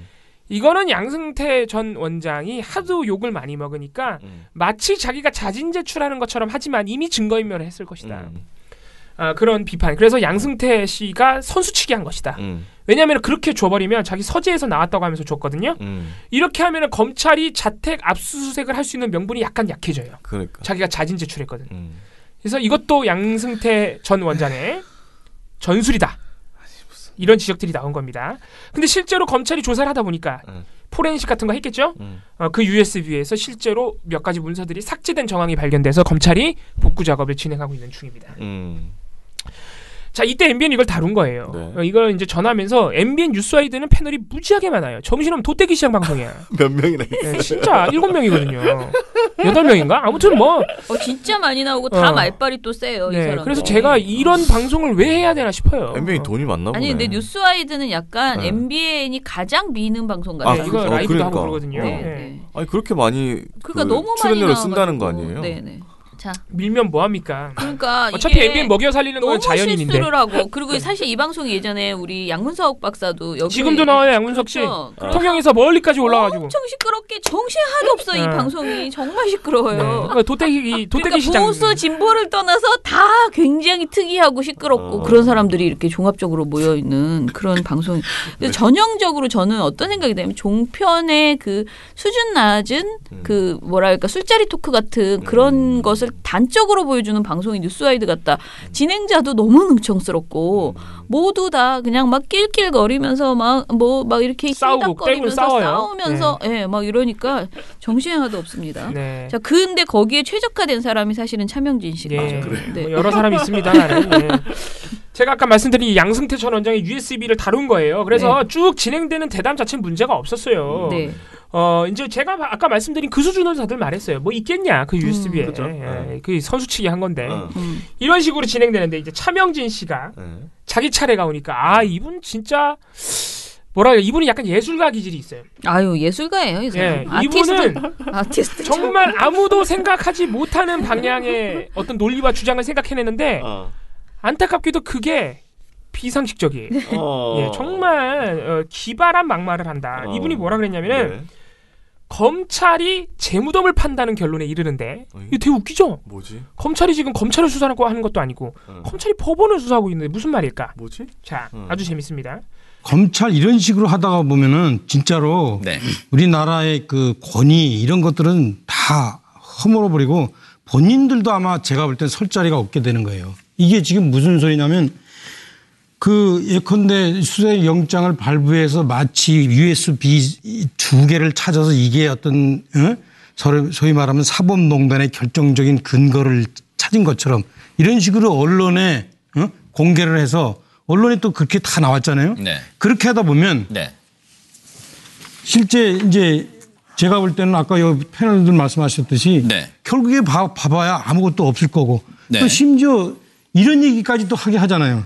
이거는 양승태 전 원장이 하도 욕을 많이 먹으니까 마치 자기가 자진 제출하는 것처럼 하지만 이미 증거인멸을 했을 것이다. 그런 비판. 그래서 양승태 씨가 선수치기 한 것이다. 왜냐하면 그렇게 줘버리면 자기 서재에서 나왔다고 하면서 줬거든요. 이렇게 하면 검찰이 자택 압수수색을 할 수 있는 명분이 약간 약해져요. 그러니까. 자기가 자진 제출했거든. 그래서 이것도 양승태 전 원장의 전술이다. 이런 지적들이 나온 겁니다. 근데 실제로 검찰이 조사를 하다 보니까 포렌식 같은 거 했겠죠? 그 USB에서 실제로 몇 가지 문서들이 삭제된 정황이 발견돼서 검찰이 복구 작업을 진행하고 있는 중입니다. 자, 이때 MBN 이걸 다룬 거예요. 이걸 이제 전하면서 MBN 뉴스와이드는 패널이 무지하게 많아요. 정신없는 도떼기 시장 방송이야. 몇 명이나 있어요? 네, 진짜 7명이거든요. 8명인가? 아무튼 뭐 진짜 많이 나오고 다 말빨이 또 세요. 이 사람. 그래서 제가 이런 방송을 왜 해야 되나 싶어요. MBN이 돈이 많나 보네. 아니 근데 뉴스와이드는 약간 MBN이 가장 미는 방송 같아요. 이거 라이브도 그러니까. 하고 그러거든요. 아니 그렇게 많이 그러니까 너무 많이 출연료를 쓴다는 거 아니에요? 네네. 자, 밀면 뭐 합니까? 그러니까 어차피 이게 MBN 먹여 살리는 건 너무 자연인인데. 실수를 하고 그리고 사실 이 방송이 예전에 우리 양문석 박사도 여기 지금도 나와요, 양문석 씨. 그렇죠. 통영에서 멀리까지 올라가지고. 엄청 시끄럽게 정신 하나도 없어. 이 방송이 정말 시끄러워요. 네. 도태기 그러니까 시장. 보수 진보를 떠나서 다 굉장히 특이하고 시끄럽고 그런 사람들이 이렇게 종합적으로 모여 있는 그런 방송. 네. 전형적으로 저는 어떤 생각이 드냐면 종편의 그 수준 낮은 그 뭐랄까 술자리 토크 같은 그런 것을 단적으로 보여주는 방송이 뉴스와이드 같다. 진행자도 너무 능청스럽고 모두 다 그냥 막 낄낄거리면서 막 이렇게 싸우고 싸우면서 막 이러니까 정신이 하나도 없습니다. 네. 자, 근데 거기에 최적화된 사람이 사실은 차명진 씨죠. 예. 네. 뭐 여러 사람이 있습니다만. 네. 제가 아까 말씀드린 양승태 전 원장의 USB를 다룬 거예요. 그래서 쭉 진행되는 대담 자체는 문제가 없었어요. 네. 이제 제가 아까 말씀드린 그 수준으로 다들 말했어요. 뭐 있겠냐 그 USB에. 그렇죠. 그 선수치기 한 건데 이런 식으로 진행되는데 이제 차명진 씨가 자기 차례가 오니까 이분 진짜 뭐랄까 이분이 약간 예술가 기질이 있어요. 아유 예술가예요 이 사람. 이분은 아티스트 정말 아무도 생각하지 못하는 방향의 어떤 논리와 주장을 생각해내는데 안타깝게도 그게 비상식적이에요. 예, 정말 기발한 막말을 한다. 이분이 뭐라 그랬냐면은 검찰이 재무덤을 판다는 결론에 이르는데 이거 되게 웃기죠? 뭐지? 검찰이 지금 검찰을 수사하고 하는 것도 아니고 검찰이 법원을 수사하고 있는데 무슨 말일까? 뭐지? 자, 아주 재밌습니다. 검찰 이런 식으로 하다가 보면은 진짜로 우리나라의 그 권위 이런 것들은 다 허물어 버리고 본인들도 아마 제가 볼 땐 설 자리가 없게 되는 거예요. 이게 지금 무슨 소리냐면 그 예컨대 수사 영장을 발부해서 마치 USB 2개를 찾아서 이게 어떤 소위 말하면 사법농단의 결정적인 근거를 찾은 것처럼 이런 식으로 언론에 공개를 해서 언론이 또 그렇게 다 나왔잖아요. 네. 그렇게 하다 보면 실제 이제 제가 볼 때는 아까 요 패널들 말씀하셨듯이 결국에 봐봐야 아무것도 없을 거고 또 심지어 이런 얘기까지 또 하게 하잖아요.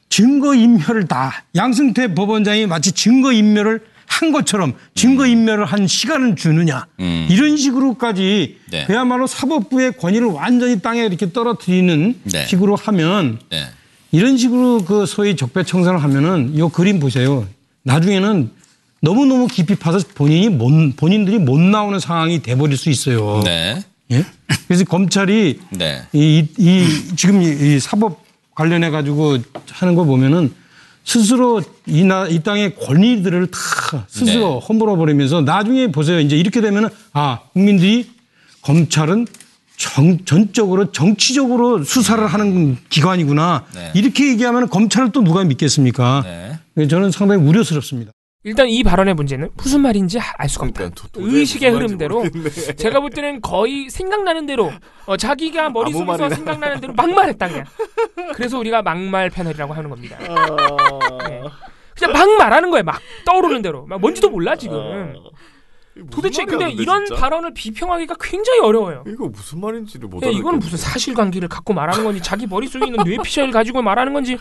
증거인멸을 다 양승태 법원장이 마치 증거인멸을 한 것처럼 증거인멸을 한 시간을 주느냐 이런 식으로까지 그야말로 사법부의 권위를 완전히 땅에 이렇게 떨어뜨리는 식으로 하면 이런 식으로 그 소위 적폐청산을 하면은 이 그림 보세요. 나중에는 너무너무 깊이 파서 본인들이 못 나오는 상황이 돼버릴 수 있어요. 예? 그래서 검찰이 지금 이 사법 관련해 가지고 하는 거 보면은 스스로 이 땅의 권리들을 다 스스로 허물어 버리면서 나중에 보세요. 이제 이렇게 되면은 국민들이 검찰은 전적으로 정치적으로 수사를 하는 기관이구나. 이렇게 얘기하면 검찰을 또 누가 믿겠습니까? 저는 상당히 우려스럽습니다. 일단 이 발언의 문제는 무슨 말인지 알 수가 없다. 의식의 흐름대로 제가 볼 때는 거의 생각나는 대로 자기가 머릿속에서 생각나는 대로 막말했다 그냥. 그래서 우리가 막말 패널이라고 하는 겁니다. 그냥 막 말하는 거예요. 막 떠오르는 대로. 막 뭔지도 몰라 지금. 도대체 근데 이런 진짜? 발언을 비평하기가 굉장히 어려워요. 이거 무슨 말인지를 못 알아듣겠네. 이거는 무슨 사실관계를 갖고 말하는 건지 자기 머릿속에 있는 뇌피셜을 가지고 말하는 건지.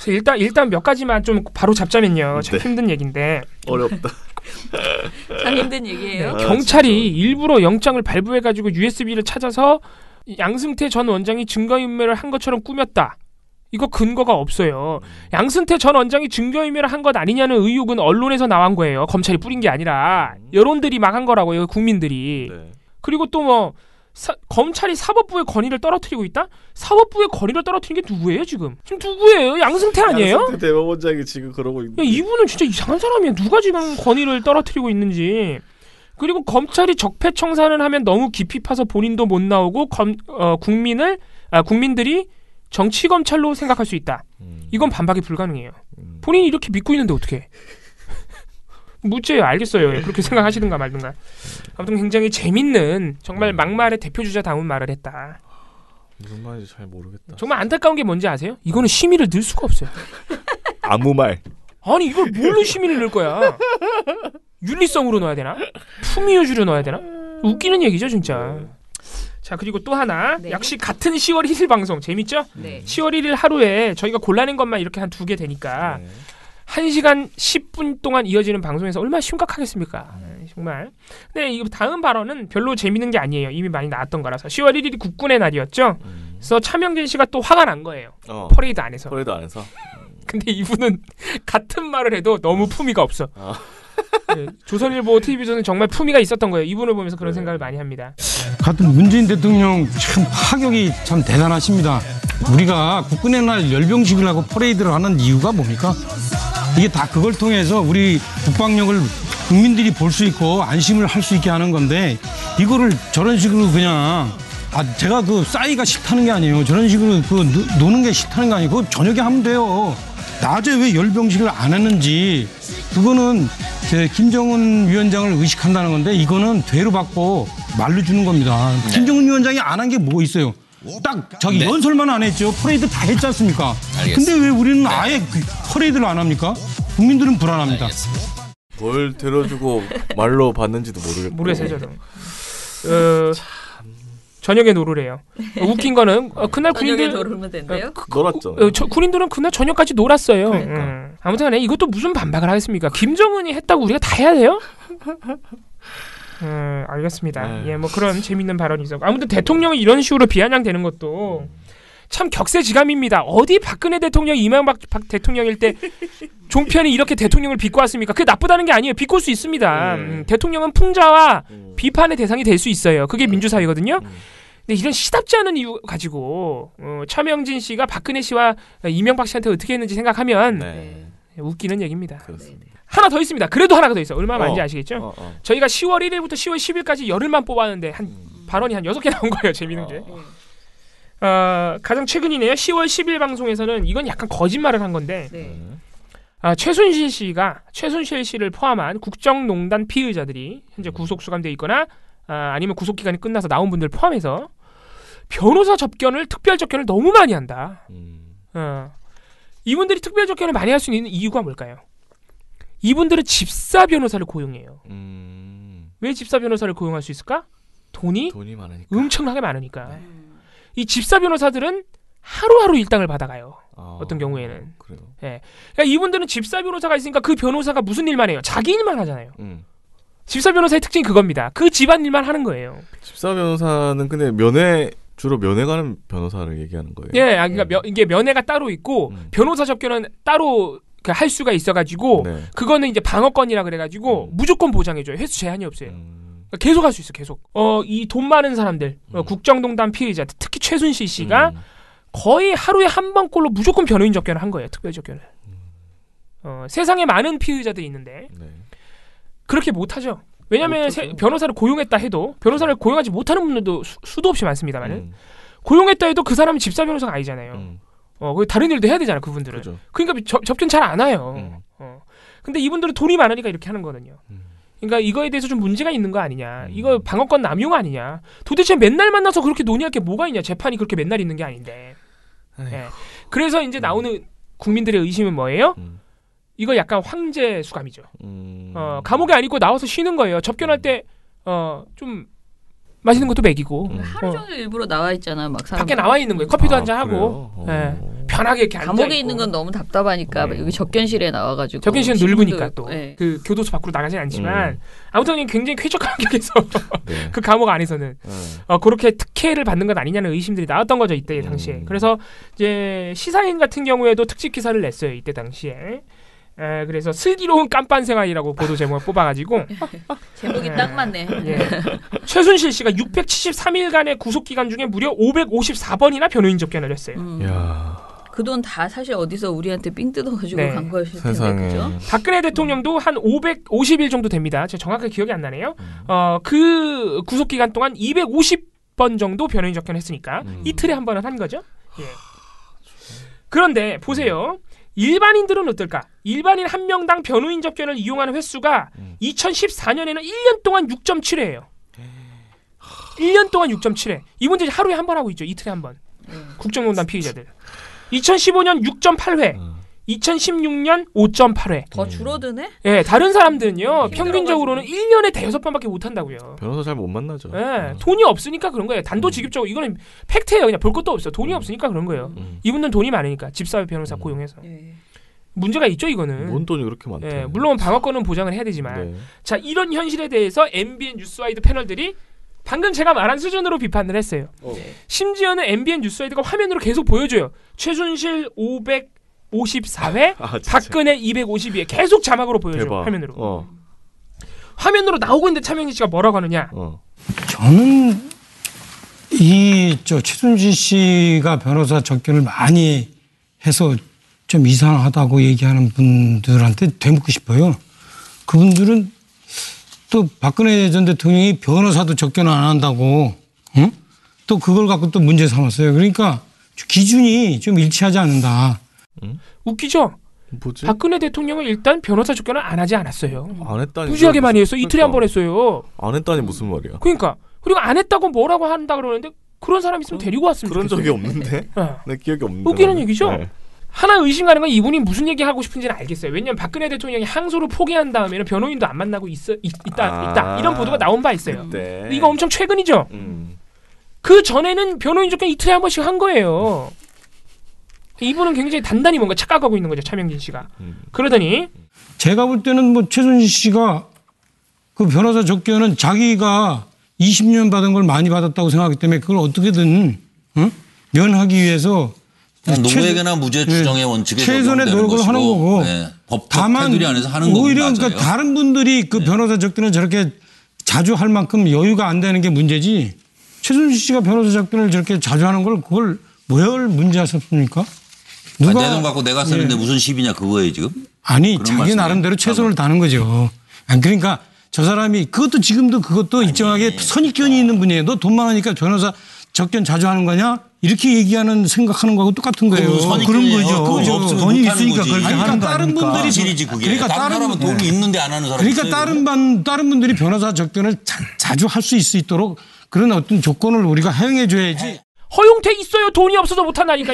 그래서 일단 몇 가지만 좀 바로 잡자면요. 참 힘든 얘기인데. 어렵다. 참 힘든 얘기예요. 경찰이 일부러 영장을 발부해가지고 USB를 찾아서 양승태 전 원장이 증거인멸을 한 것처럼 꾸몄다. 이거 근거가 없어요. 양승태 전 원장이 증거인멸을 한 것 아니냐는 의혹은 언론에서 나온 거예요. 검찰이 뿌린 게 아니라 여론들이 막 한 거라고요. 국민들이. 그리고 또 뭐 검찰이 사법부의 권위를 떨어뜨리고 있다? 사법부의 권위를 떨어뜨린 게 누구예요 지금? 지금 누구예요? 양승태 아니에요? 양승태 대법원장이 지금 그러고 있는데. 이분은 진짜 이상한 사람이야. 누가 지금 권위를 떨어뜨리고 있는지. 그리고 검찰이 적폐청산을 하면 너무 깊이 파서 본인도 못 나오고 국민들이 정치검찰로 생각할 수 있다. 이건 반박이 불가능해요. 본인이 이렇게 믿고 있는데 어떡해. 묻제요. 알겠어요. 그렇게 생각하시든가 말든가. 아무튼 굉장히 재밌는 정말 막말의 대표주자다운 말을 했다. 무슨 말인지 잘 모르겠다. 정말 안타까운 게 뭔지 아세요? 이거는 심의를 넣을 수가 없어요. 아무 말. 아니 이걸 뭘로 심의를 넣을 거야? 윤리성으로 넣어야 되나? 품위유지로 넣어야 되나? 웃기는 얘기죠 진짜. 자 그리고 또 하나 역시 같은 10월 1일 방송 재밌죠? 10월 1일 하루에 저희가 골라낸 것만 이렇게 한 2개 되니까 1시간 10분 동안 이어지는 방송에서 얼마나 심각하겠습니까? 정말. 근데 이 다음 발언은 별로 재밌는 게 아니에요. 이미 많이 나왔던 거라서. 10월 1일이 국군의 날이었죠. 그래서 차명진 씨가 또 화가 난 거예요. 퍼레이드 안에서. 근데 이분은 같은 말을 해도 너무 품위가 없어. 네, 조선일보, TV조선은 정말 품위가 있었던 거예요. 이분을 보면서 그런 생각을 많이 합니다. 같은 문재인 대통령 참 파격이 참 대단하십니다. 우리가 국군의 날 열병식을 하고 퍼레이드를 하는 이유가 뭡니까? 이게 다 그걸 통해서 우리 국방력을 국민들이 볼 수 있고 안심을 할 수 있게 하는 건데 이거를 저런 식으로 그냥 제가 그 싸이가 싫다는 게 아니에요. 저런 식으로 그 노는 게 싫다는 게 아니고 저녁에 하면 돼요. 낮에 왜 열병식을 안 했는지 그거는 김정은 위원장을 의식한다는 건데 이거는 되로 받고 말로 주는 겁니다. 네. 김정은 위원장이 안 한 게 뭐 있어요? 딱 저기 네. 연설만 안 했죠. 퍼레이드 다 했지 않습니까? 알겠습니다. 근데 왜 우리는 아예 퍼레이드를 안 합니까? 국민들은 불안합니다. 알겠습니다. 뭘 들어주고 말로 받는지도 모르겠어요. 저도. 저녁에 놀으래요. 웃긴 거는 그날 저녁에 놀으면 된대요? 놀았죠. 군인들은 그날 저녁까지 놀았어요. 그러니까. 아무튼 간에 이것도 무슨 반박을 하겠습니까? 김정은이 했다고 우리가 다 해야 돼요? 알겠습니다. 예, 뭐 그런 재밌는 발언이 있었고 아무튼 대통령이 이런 식으로 비아냥대는 것도 참 격세지감입니다. 어디 박근혜 대통령, 이명박 대통령일 때 종편이 이렇게 대통령을 비꼬 왔습니까? 그게 나쁘다는 게 아니에요. 비꼬을 수 있습니다. 대통령은 풍자와 비판의 대상이 될 수 있어요. 그게 민주사회거든요. 근데 이런 시답지 않은 이유 가지고 차명진 씨가 박근혜 씨와 이명박 씨한테 어떻게 했는지 생각하면 웃기는 얘기입니다. 그렇습니다. 하나 더 있습니다. 그래도 하나가 더 있어. 얼마나 많은지 아시겠죠? 저희가 10월 1일부터 10월 10일까지 열흘만 뽑았는데 발언이 한 6개 나온 거예요. 재밌는 게. 가장 최근이네요. 10월 10일 방송에서는 이건 약간 거짓말을 한 건데 최순실 씨를 포함한 국정농단 피의자들이 현재 구속 수감돼 있거나 아니면 구속 기간이 끝나서 나온 분들 포함해서 변호사 접견을 특별 접견을 너무 많이 한다. 이분들이 특별 접견을 많이 할 수 있는 이유가 뭘까요? 이분들은 집사 변호사를 고용해요. 왜 집사 변호사를 고용할 수 있을까? 돈이 많으니까. 엄청나게 많으니까. 이 집사 변호사들은 하루하루 일당을 받아가요. 어떤 경우에는. 그래요. 예. 그러니까 이분들은 집사 변호사가 있으니까 그 변호사가 무슨 일만 해요? 자기 일만 하잖아요. 집사 변호사의 특징이 그겁니다. 그 집안 일만 하는 거예요. 집사 변호사는 근데 주로 면회 가는 변호사를 얘기하는 거예요. 예, 그러니까 이게 면회가 따로 있고 변호사 접견은 따로 할 수가 있어가지고 그거는 이제 방어권이라 그래가지고 무조건 보장해줘요. 횟수 제한이 없어요. 그러니까 계속 할 수 있어. 계속. 이 돈 많은 사람들, 국정농단 피의자, 특히 최순실 씨가 거의 하루에 한 번꼴로 무조건 변호인 접견을 한 거예요. 특별 접견을. 세상에 많은 피의자들이 있는데 그렇게 못하죠. 왜냐하면 변호사를 고용했다 해도 변호사를 고용하지 못하는 분들도 수도 없이 많습니다만은 고용했다 해도 그 사람이 집사 변호사가 아니잖아요. 다른 일도 해야 되잖아 그분들은. 그렇죠. 그러니까 접견 잘 안 와요. 근데 이분들은 돈이 많으니까 이렇게 하는 거거든요. 그러니까 이거에 대해서 좀 문제가 있는 거 아니냐. 이거 방어권 남용 아니냐. 도대체 맨날 만나서 그렇게 논의할 게 뭐가 있냐. 재판이 그렇게 맨날 있는 게 아닌데. 예. 그래서 이제 나오는 국민들의 의심은 뭐예요? 이거 약간 황제 수감이죠. 감옥에 안 있고 나와서 쉬는 거예요. 접견할 때 좀 맛있는 것도 먹이고. 하루 종일 일부러 나와 있잖아. 막 사람 밖에 나와 있는 거예요. 커피도 한잔 하고. 예. 편하게 이렇게 앉아 감옥에 있는 건 너무 답답하니까 여기 접견실에 나와가지고. 접견실은 늙으니까 또. 그 교도소 밖으로 나가진 않지만 아무튼 굉장히 쾌적한 환경에서 그 감옥 안에서는 그렇게 특혜를 받는 것 아니냐는 의심들이 나왔던 거죠 이때 당시에. 그래서 이제 시사인 같은 경우에도 특집 기사를 냈어요 이때 당시에. 그래서 슬기로운 깜빵 생활이라고 보도 제목을 뽑아가지고 제목이 딱 맞네. 최순실 씨가 673일간의 구속 기간 중에 무려 554번이나 변호인 접견을 했어요. 그 돈 다 사실 어디서 우리한테 삥 뜯어가지고 간 거였을 텐데 그죠? 박근혜 대통령도 한 550일 정도 됩니다. 제가 정확하게 기억이 안 나네요. 그 구속 기간 동안 250번 정도 변호인 접견했으니까 이틀에 한 번은 한 거죠. 예. 그런데 보세요. 일반인들은 어떨까? 일반인 한 명당 변호인 접견을 이용하는 횟수가 2014년에는 1년 동안 6.7회예요. 1년 동안 6.7회. 이분들이 하루에 한 번 하고 있죠. 이틀에 한 번. 국정농단 피의자들. 2015년 6.8회. 2016년 5.8회. 더 줄어드네? 예, 다른 사람들은요. 평균적으로는 1년에 5번밖에 못 한다고요. 변호사 잘 못 만나죠. 예, 돈이 없으니까 그런 거예요. 단도직입적으로 이거는 팩트예요. 그냥 볼 것도 없어. 돈이 없으니까 그런 거예요. 이분들은 돈이 많으니까 집사 변호사 고용해서. 문제가 있죠, 이거는. 뭔 돈이 그렇게 많대. 예, 물론 방어권은 보장을 해야 되지만. 자, 이런 현실에 대해서 MBN 뉴스와이드 패널들이 방금 제가 말한 수준으로 비판을 했어요. 심지어는 MBN 뉴스와이드가 화면으로 계속 보여줘요. 최순실 554회, 박근혜 252회 계속 자막으로 보여줘요. 대박. 화면으로. 화면으로 나오고 있는데 차명진 씨가 뭐라고 하느냐. 저는 최순실 씨가 변호사 접견을 많이 해서 좀 이상하다고 얘기하는 분들한테 되묻고 싶어요. 그분들은 또 박근혜 전 대통령이 변호사도 접견을 안 한다고, 응? 또 그걸 갖고 또 문제 삼았어요. 그러니까 기준이 좀 일치하지 않는다. 웃기죠? 뭐지? 박근혜 대통령은 일단 변호사 접견을 안 하지 않았어요. 안 했다니. 무지하게 많이 했어. 이틀에 한 번 했어요. 안 했다니 무슨 말이야? 그러니까 그리고 안 했다고 뭐라고 한다 그러는데 그런 사람 있으면 데리고 왔으면 그런 좋겠어요. 적이 없는데? 내 기억이 없는데. 웃기는 얘기죠? 네. 하나 의심 가는 건 이분이 무슨 얘기 하고 싶은지는 알겠어요. 왜냐면 박근혜 대통령이 항소를 포기한 다음에는 변호인도 안 만나고 있다 이런 보도가 나온 바 있어요. 근데 이거 엄청 최근이죠. 그 전에는 변호인 접견 이틀에 한 번씩 한 거예요. 이분은 굉장히 단단히 뭔가 착각하고 있는 거죠, 차명진 씨가. 그러더니 제가 볼 때는 뭐 최순실 씨가 그 변호사 접견은 자기가 20년 받은 걸 많이 받았다고 생각하기 때문에 그걸 어떻게든 면하기 위해서 누구에게나 무죄 추정의 원칙에 최선의 노력을 것이고, 하는 거고. 법적 테두리 안에서 하는 거고 오히려 맞아요. 그러니까 다른 분들이 그 변호사 접견을 저렇게 자주 할 만큼 여유가 안 되는 게 문제지. 최순실 씨가 변호사 접견을 저렇게 자주 하는 걸 그걸 뭘 문제하셨습니까? 내 돈 갖고 내가 쓰는데 무슨 시비냐 그거예요 지금? 아니 자기 나름대로 최선을 다하는 거죠. 그러니까 저 사람이 그것도 지금도 그것도 일정하게 선입견이 있는 분이에요. 너 돈 많으니까 변호사 접견 자주 하는 거냐? 이렇게 얘기하는 생각하는 거하고 똑같은 거예요. 그런 거죠. 돈이 있으니까 그렇게 하는 거 다른 분들이 질이지 그게. 그러니까 다른 사람은 돈이 있는데 안 하는 사람이 그러니까 다른 분들이 변호사 접견을 자주 할 수 있도록 그런 어떤 조건을 우리가 허용해 줘야지. 허용돼 있어요. 돈이 없어서 못 한다니까.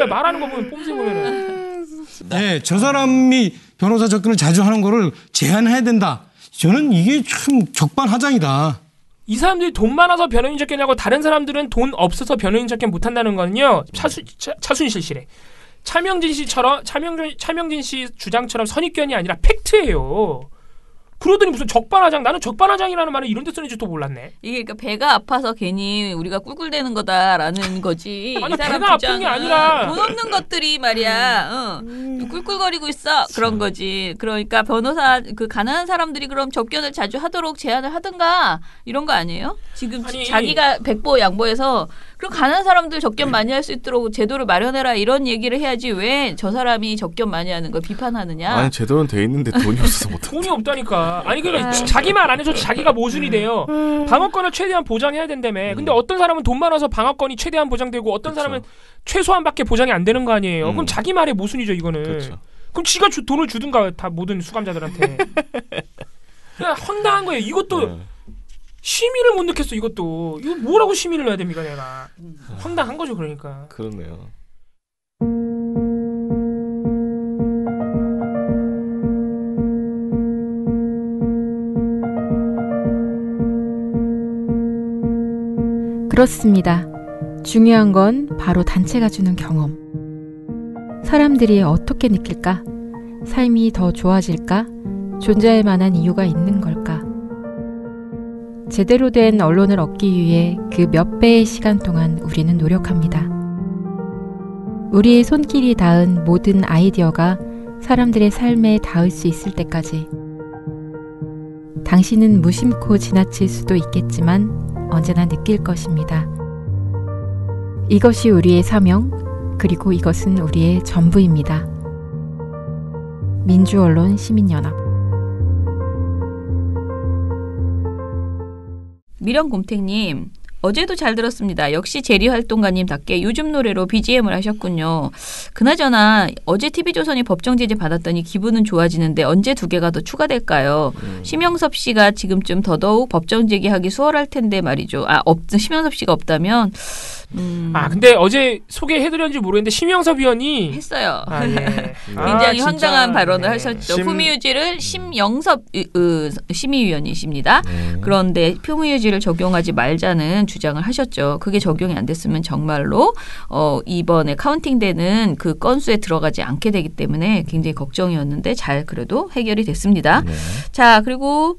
말하는 거 보면 뽐새 보면은. 네, 저 사람이 변호사 접견을 자주 하는 거를 제한해야 된다. 저는 이게 참 적반하장이다. 이 사람들이 돈 많아서 변호인 접견하고 다른 사람들은 돈 없어서 변호인 접견 못 한다는 거는요. 차순실 씨래. 차명진 씨 주장처럼 선입견이 아니라 팩트예요. 그러더니 무슨 적반하장, 나는 적반하장이라는 말을 이런 데 쓰는지 또 몰랐네. 이게 그러니까 배가 아파서 괜히 우리가 꿀꿀대는 거다라는 거지. 아니 이 사람 배가 아픈 게 아니라 돈 없는 것들이 말이야. 꿀꿀거리고 있어. 그런 거지. 그러니까 변호사 그 가난한 사람들이 그럼 접견을 자주 하도록 제안을 하든가 이런 거 아니에요? 지금 아니, 자기가 백보 양보해서 그럼 가난한 사람들 접견 많이 할 수 있도록 제도를 마련해라 이런 얘기를 해야지 왜 저 사람이 접견 많이 하는 걸 비판하느냐. 아니 제도는 돼 있는데 돈이 없어서 못한다. 돈이 없다니까. 아니 그러니까 자기 말 안 해서 자기가 모순이 돼요. 방어권을 최대한 보장해야 된다며. 근데 어떤 사람은 돈 많아서 방어권이 최대한 보장되고 어떤 사람은 최소한밖에 보장이 안 되는 거 아니에요. 그럼 자기 말의 모순이죠 이거는. 그럼 지가 돈을 주든가 다 모든 수감자들한테. 그냥 황당한 거예요. 이것도 심의를 못 넣겠어 이것도. 이거 뭐라고 심의를 넣어야 됩니까 내가. 황당한 거죠 그러니까. 그러네요. 그렇습니다. 중요한 건 바로 단체가 주는 경험. 사람들이 어떻게 느낄까? 삶이 더 좋아질까? 존재할 만한 이유가 있는 걸까? 제대로 된 언론을 얻기 위해 그 몇 배의 시간 동안 우리는 노력합니다. 우리의 손길이 닿은 모든 아이디어가 사람들의 삶에 닿을 수 있을 때까지. 당신은 무심코 지나칠 수도 있겠지만 언제나 느낄 것입니다. 이것이 우리의 사명, 그리고 이것은 우리의 전부입니다. 민주언론 시민연합. 미련곰탱님, 어제도 잘 들었습니다. 역시 재리활동가님답게 요즘 노래로 BGM을 하셨군요. 그나저나 어제 TV조선이 법정 제재 받았더니 기분은 좋아지는데 언제 2개가 더 추가될까요? 심영섭 씨가 지금쯤 더더욱 법정 제기하기 수월할 텐데 말이죠. 심영섭 씨가 없다면 근데 어제 소개해드렸는지 모르겠는데 심영섭 위원이 했어요. 예. 굉장히 황당한 발언을 하셨죠. 품위유지를 심영섭 심의위원이십니다. 그런데 품위유지를 적용하지 말자는 주장을 하셨죠. 그게 적용이 안 됐으면 정말로 이번에 카운팅되는 그 건수에 들어가지 않게 되기 때문에 굉장히 걱정이었는데 잘 그래도 해결이 됐습니다. 자, 그리고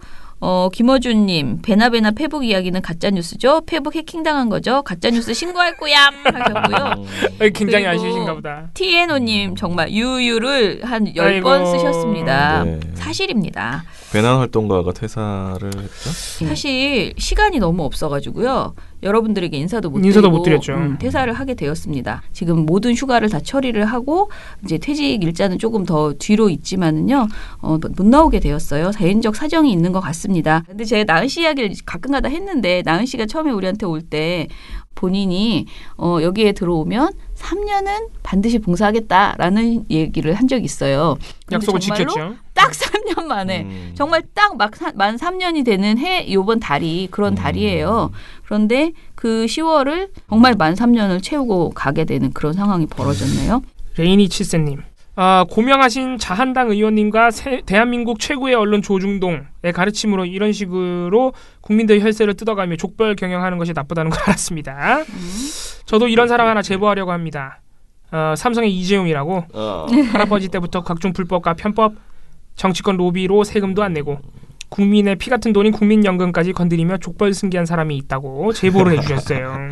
김어준님, 베나베나 페북 이야기는 가짜뉴스죠? 페북 해킹당한 거죠? 가짜뉴스 신고할 거얌 하셨고요. 굉장히 아쉬우신가 보다. TNO님, 정말 유유를 한 10번 쓰셨습니다. 사실입니다. 배낭 활동가가 퇴사를 했죠? 사실 시간이 너무 없어가지고요. 여러분들에게 인사도 못 드렸죠. 퇴사를 하게 되었습니다. 지금 모든 휴가를 다 처리를 하고 이제 퇴직 일자는 조금 더 뒤로 있지만은요. 못 나오게 되었어요. 개인적 사정이 있는 것 같습니다. 근데 제가 나은 씨 이야기를 가끔가다 했는데 나은 씨가 처음에 우리한테 올 때 본인이 여기에 들어오면 3년은 반드시 봉사하겠다라는 얘기를 한 적이 있어요. 약속을 지켰죠. 딱 3년 만에 정말 딱 만 3년이 되는 요번 달이 그런 달이에요. 그런데 그 10월을 정말 만 3년을 채우고 가게 되는 그런 상황이 벌어졌네요. 레이니 칠세님. 고명하신 자한당 의원님과 대한민국 최고의 언론 조중동의 가르침으로 이런 식으로 국민들의 혈세를 뜯어가며 족벌 경영하는 것이 나쁘다는 걸 알았습니다. 저도 이런 사람 하나 제보하려고 합니다. 삼성의 이재용이라고 할아버지 때부터 각종 불법과 편법, 정치권 로비로 세금도 안 내고 국민의 피 같은 돈인 국민연금까지 건드리며 족벌 승계한 사람이 있다고 제보를 해주셨어요.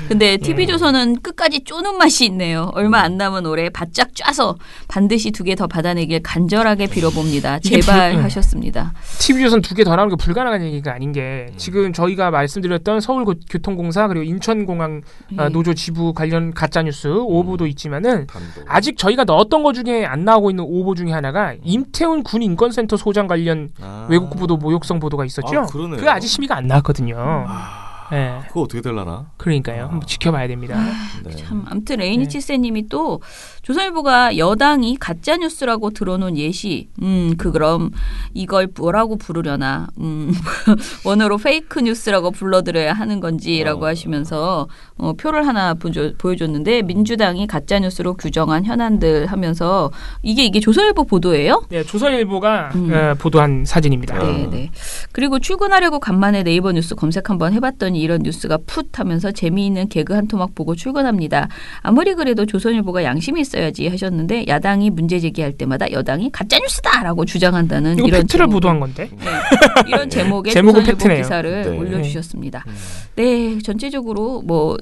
근데 TV조선은 끝까지 쪼는 맛이 있네요. 얼마 안 남은 올해 바짝 짜서 반드시 2개 더 받아내길 간절하게 빌어봅니다. 제발 하셨습니다. TV조선 2개 더 나오는 게 불가능한 얘기가 아닌 게 지금 저희가 말씀드렸던 서울교통공사 그리고 인천공항 노조 지부 관련 가짜뉴스 오보도 있지만은 아직 저희가 넣었던 것 중에 안 나오고 있는 오보 중에 하나가 임태훈 군 인권센터 소장 관련 외국 보도 모욕성 보도가 있었죠. 그게 아직 심의가 안 나왔거든요. 네. 그거 어떻게 되려나? 그러니까요. 한번 지켜봐야 됩니다. 참 아무튼 레이니 칠세님이 또 조선일보가 여당이 가짜뉴스라고 들어놓은 예시 그럼 이걸 뭐라고 부르려나 원어로 페이크 뉴스라고 불러드려야 하는 건지라고 하시면서 표를 하나 보여줬는데 민주당이 가짜뉴스로 규정한 현안들 하면서 이게 조선일보 보도예요? 네, 조선일보가 보도한 사진입니다. 네. 그리고 출근하려고 간만에 네이버 뉴스 검색 한번 해봤더니 이런 뉴스가 풋 하면서 재미있는 개그 한 토막 보고 출근합니다. 아무리 그래도 조선일보가 양심이 있어야지 하셨는데 야당이 문제 제기할 때마다 여당이 가짜뉴스다라고 주장한다는 이거 이런 팩트를 보도한 건데. 네, 이런 제목의 제목은 조선일보 팩트네요. 기사를 올려주셨습니다. 네, 전체적으로 뭐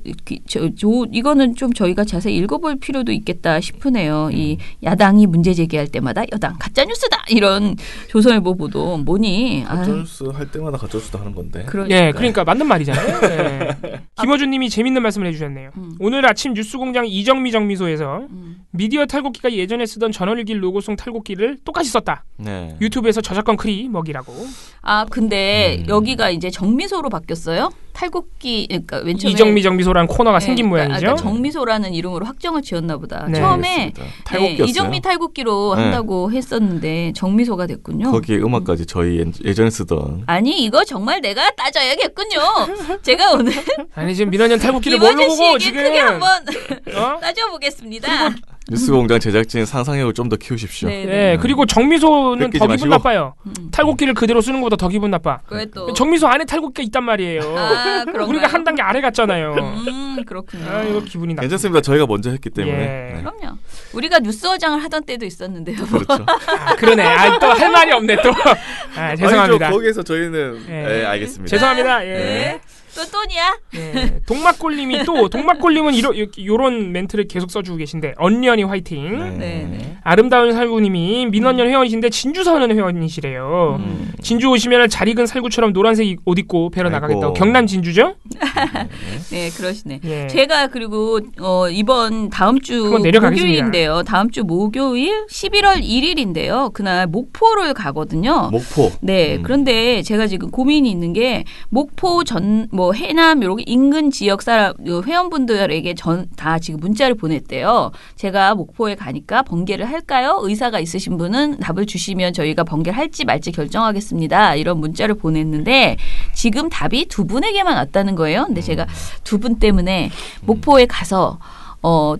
이거는 좀 저희가 자세히 읽어볼 필요도 있겠다 싶으네요. 이 야당이 문제 제기할 때마다 여당 가짜뉴스다 이런 조선일보 보도 뭐니? 가짜뉴스 할 때마다 가짜뉴스다 하는 건데. 그러니까 맞는 말이잖아요. 네. 김어준님이 재밌는 말씀을 해주셨네요. 오늘 아침 뉴스공장 이정미 정미소에서 미디어 탈곡기가 예전에 쓰던 전원일기 로고송 탈곡기를 똑같이 썼다. 네. 유튜브에서 저작권 크리 먹이라고. 근데 여기가 이제 정미소로 바뀌었어요? 탈곡기 그러니까 맨 처음에 이정미 정미소라는 코너가 생긴 모양이죠. 그러니까 정미소라는 이름으로 확정을 지었나 보다. 네. 처음에 이정미 탈곡기로 네. 한다고 했었는데 정미소가 됐군요. 거기에 음악까지 저희 예전에 쓰던. 아니 이거 정말 내가 따져야겠군요. 제가 오늘 아니 지금 민원연 탈곡기를 뭘로 보고 지금 크게 한번 따져보겠습니다. 뉴스공장 제작진 상상력을 좀 더 키우십시오. 네, 그리고 정미소는 더 기분 마시고. 나빠요. 탈곡기를 그대로 쓰는 것보다 더 기분 나빠. 왜 또? 정미소 안에 탈곡기가 있단 말이에요. 그런가요? 우리가 한 단계 아래 갔잖아요. 그렇군요. 이거 기분이 나빠. 괜찮습니다. 저희가 먼저 했기 때문에. 예. 그럼요. 우리가 뉴스어장을 하던 때도 있었는데요. 그렇죠. 그러네. 또 할 말이 없네 또. 죄송합니다. 아니죠, 거기에서 저희는 알겠습니다. 죄송합니다. 네. 또 돈이야? 네. 동막골님이 동막골님은 이런 멘트를 계속 써주고 계신데 언년이 화이팅. 네. 아름다운 살구님이 민원연 회원이신데 진주 사는 회원이시래요. 진주 오시면 잘 익은 살구처럼 노란색 옷 입고 뵈러 나가겠다고. 경남 진주죠? 네, 그러시네. 예. 제가 그리고 이번 다음 주 목요일인데요. 다음 주 목요일 11월 1일인데요. 그날 목포를 가거든요. 목포. 네. 그런데 제가 지금 고민이 있는 게 목포 해남 이렇게 인근 지역 사람 회원분들에게 다 지금 문자를 보냈대요. 제가 목포에 가니까 번개를 할까요? 의사가 있으신 분은 답을 주시면 저희가 번개를 할지 말지 결정하겠습니다. 이런 문자를 보냈는데 지금 답이 2분에게만 왔다는 거예요. 근데 제가 2분 때문에 목포에 가서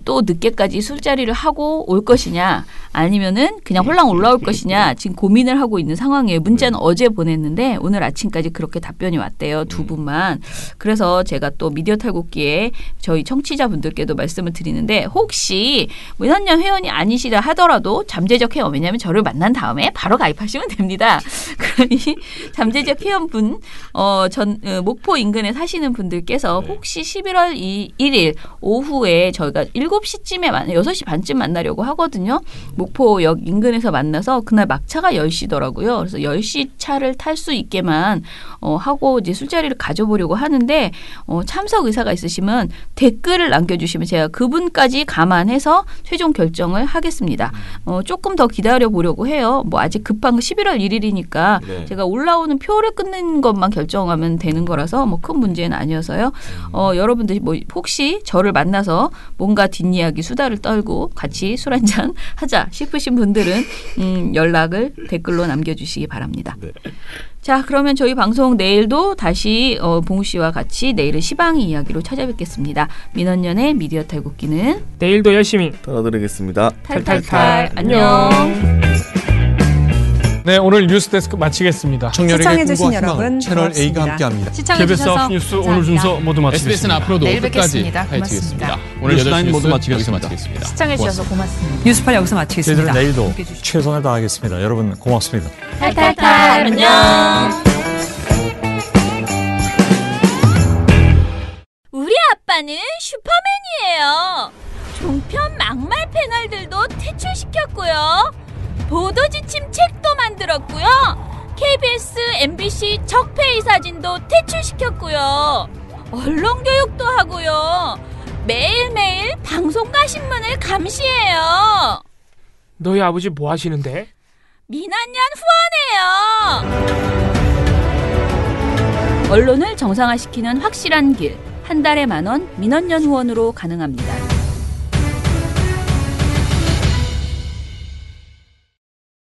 또 늦게까지 술자리를 하고 올 것이냐 아니면은 그냥 홀랑 올라올 것이냐 지금 고민을 하고 있는 상황이에요. 문자는 어제 보냈는데 오늘 아침까지 그렇게 답변이 왔대요. 2분만. 그래서 제가 또 미디어 탈곡기에 저희 청취자분들께도 말씀을 드리는데 혹시 민원연 회원이 아니시라 하더라도 잠재적 회원 왜냐하면 저를 만난 다음에 바로 가입하시면 됩니다. 그러니 잠재적 회원분 목포 인근에 사시는 분들께서 혹시 11월 1일 오후에 저희가 7시쯤에 6시 반쯤 만나려고 하거든요. 목포역 인근에서 만나서 그날 막차가 10시더라고요. 그래서 10시 차를 탈 수 있게만 하고 이제 술자리를 가져보려고 하는데 참석 의사가 있으시면 댓글을 남겨주시면 제가 그분까지 감안해서 최종 결정을 하겠습니다. 조금 더 기다려 보려고 해요. 뭐 아직 급한 거 11월 1일이니까 네. 제가 올라오는 표를 끊는 것만 결정하면 되는 거라서 뭐 큰 문제는 아니어서요. 여러분들이 뭐 혹시 저를 만나서 뭔가 뒷이야기 수다를 떨고 같이 술 한잔 하자 싶으신 분들은 연락을 댓글로 남겨주시기 바랍니다. 네. 자, 그러면 저희 방송 내일도 다시 봉우 씨와 같이 내일은 시방이 이야기로 찾아뵙겠습니다. 민원연의 미디어 탈곡기는 내일도 열심히 돌아드리겠습니다. 탈탈탈. 안녕. 네, 오늘 뉴스데스크 마치겠습니다. 시청해주신 여러분 채널 A가 함께합니다. 시청해주셔서 뉴스 오늘 순서 모두 마치겠습니다. SBS는 앞으로도 내일 끝까지 뵙겠습니다. 고맙습니다. 오늘 8시 뉴스 모두 여기서 마치겠습니다. 시청해주셔서 고맙습니다. 뉴스팔 여기서 마치겠습니다. 저희들은 내일도 최선을 다하겠습니다. 여러분 고맙습니다. 탈탈탈. 안녕. 우리 아빠는 슈퍼맨이에요. 종편 막말 패널들도 퇴출시켰고요. 보도지침 책도 만들었고요. KBS, MBC 적폐의 사진도 퇴출시켰고요. 언론교육도 하고요. 매일매일 방송과 신문을 감시해요. 너희 아버지 뭐 하시는데? 민원연 후원해요. 언론을 정상화시키는 확실한 길. 한 달에 10,000원 민원연 후원으로 가능합니다.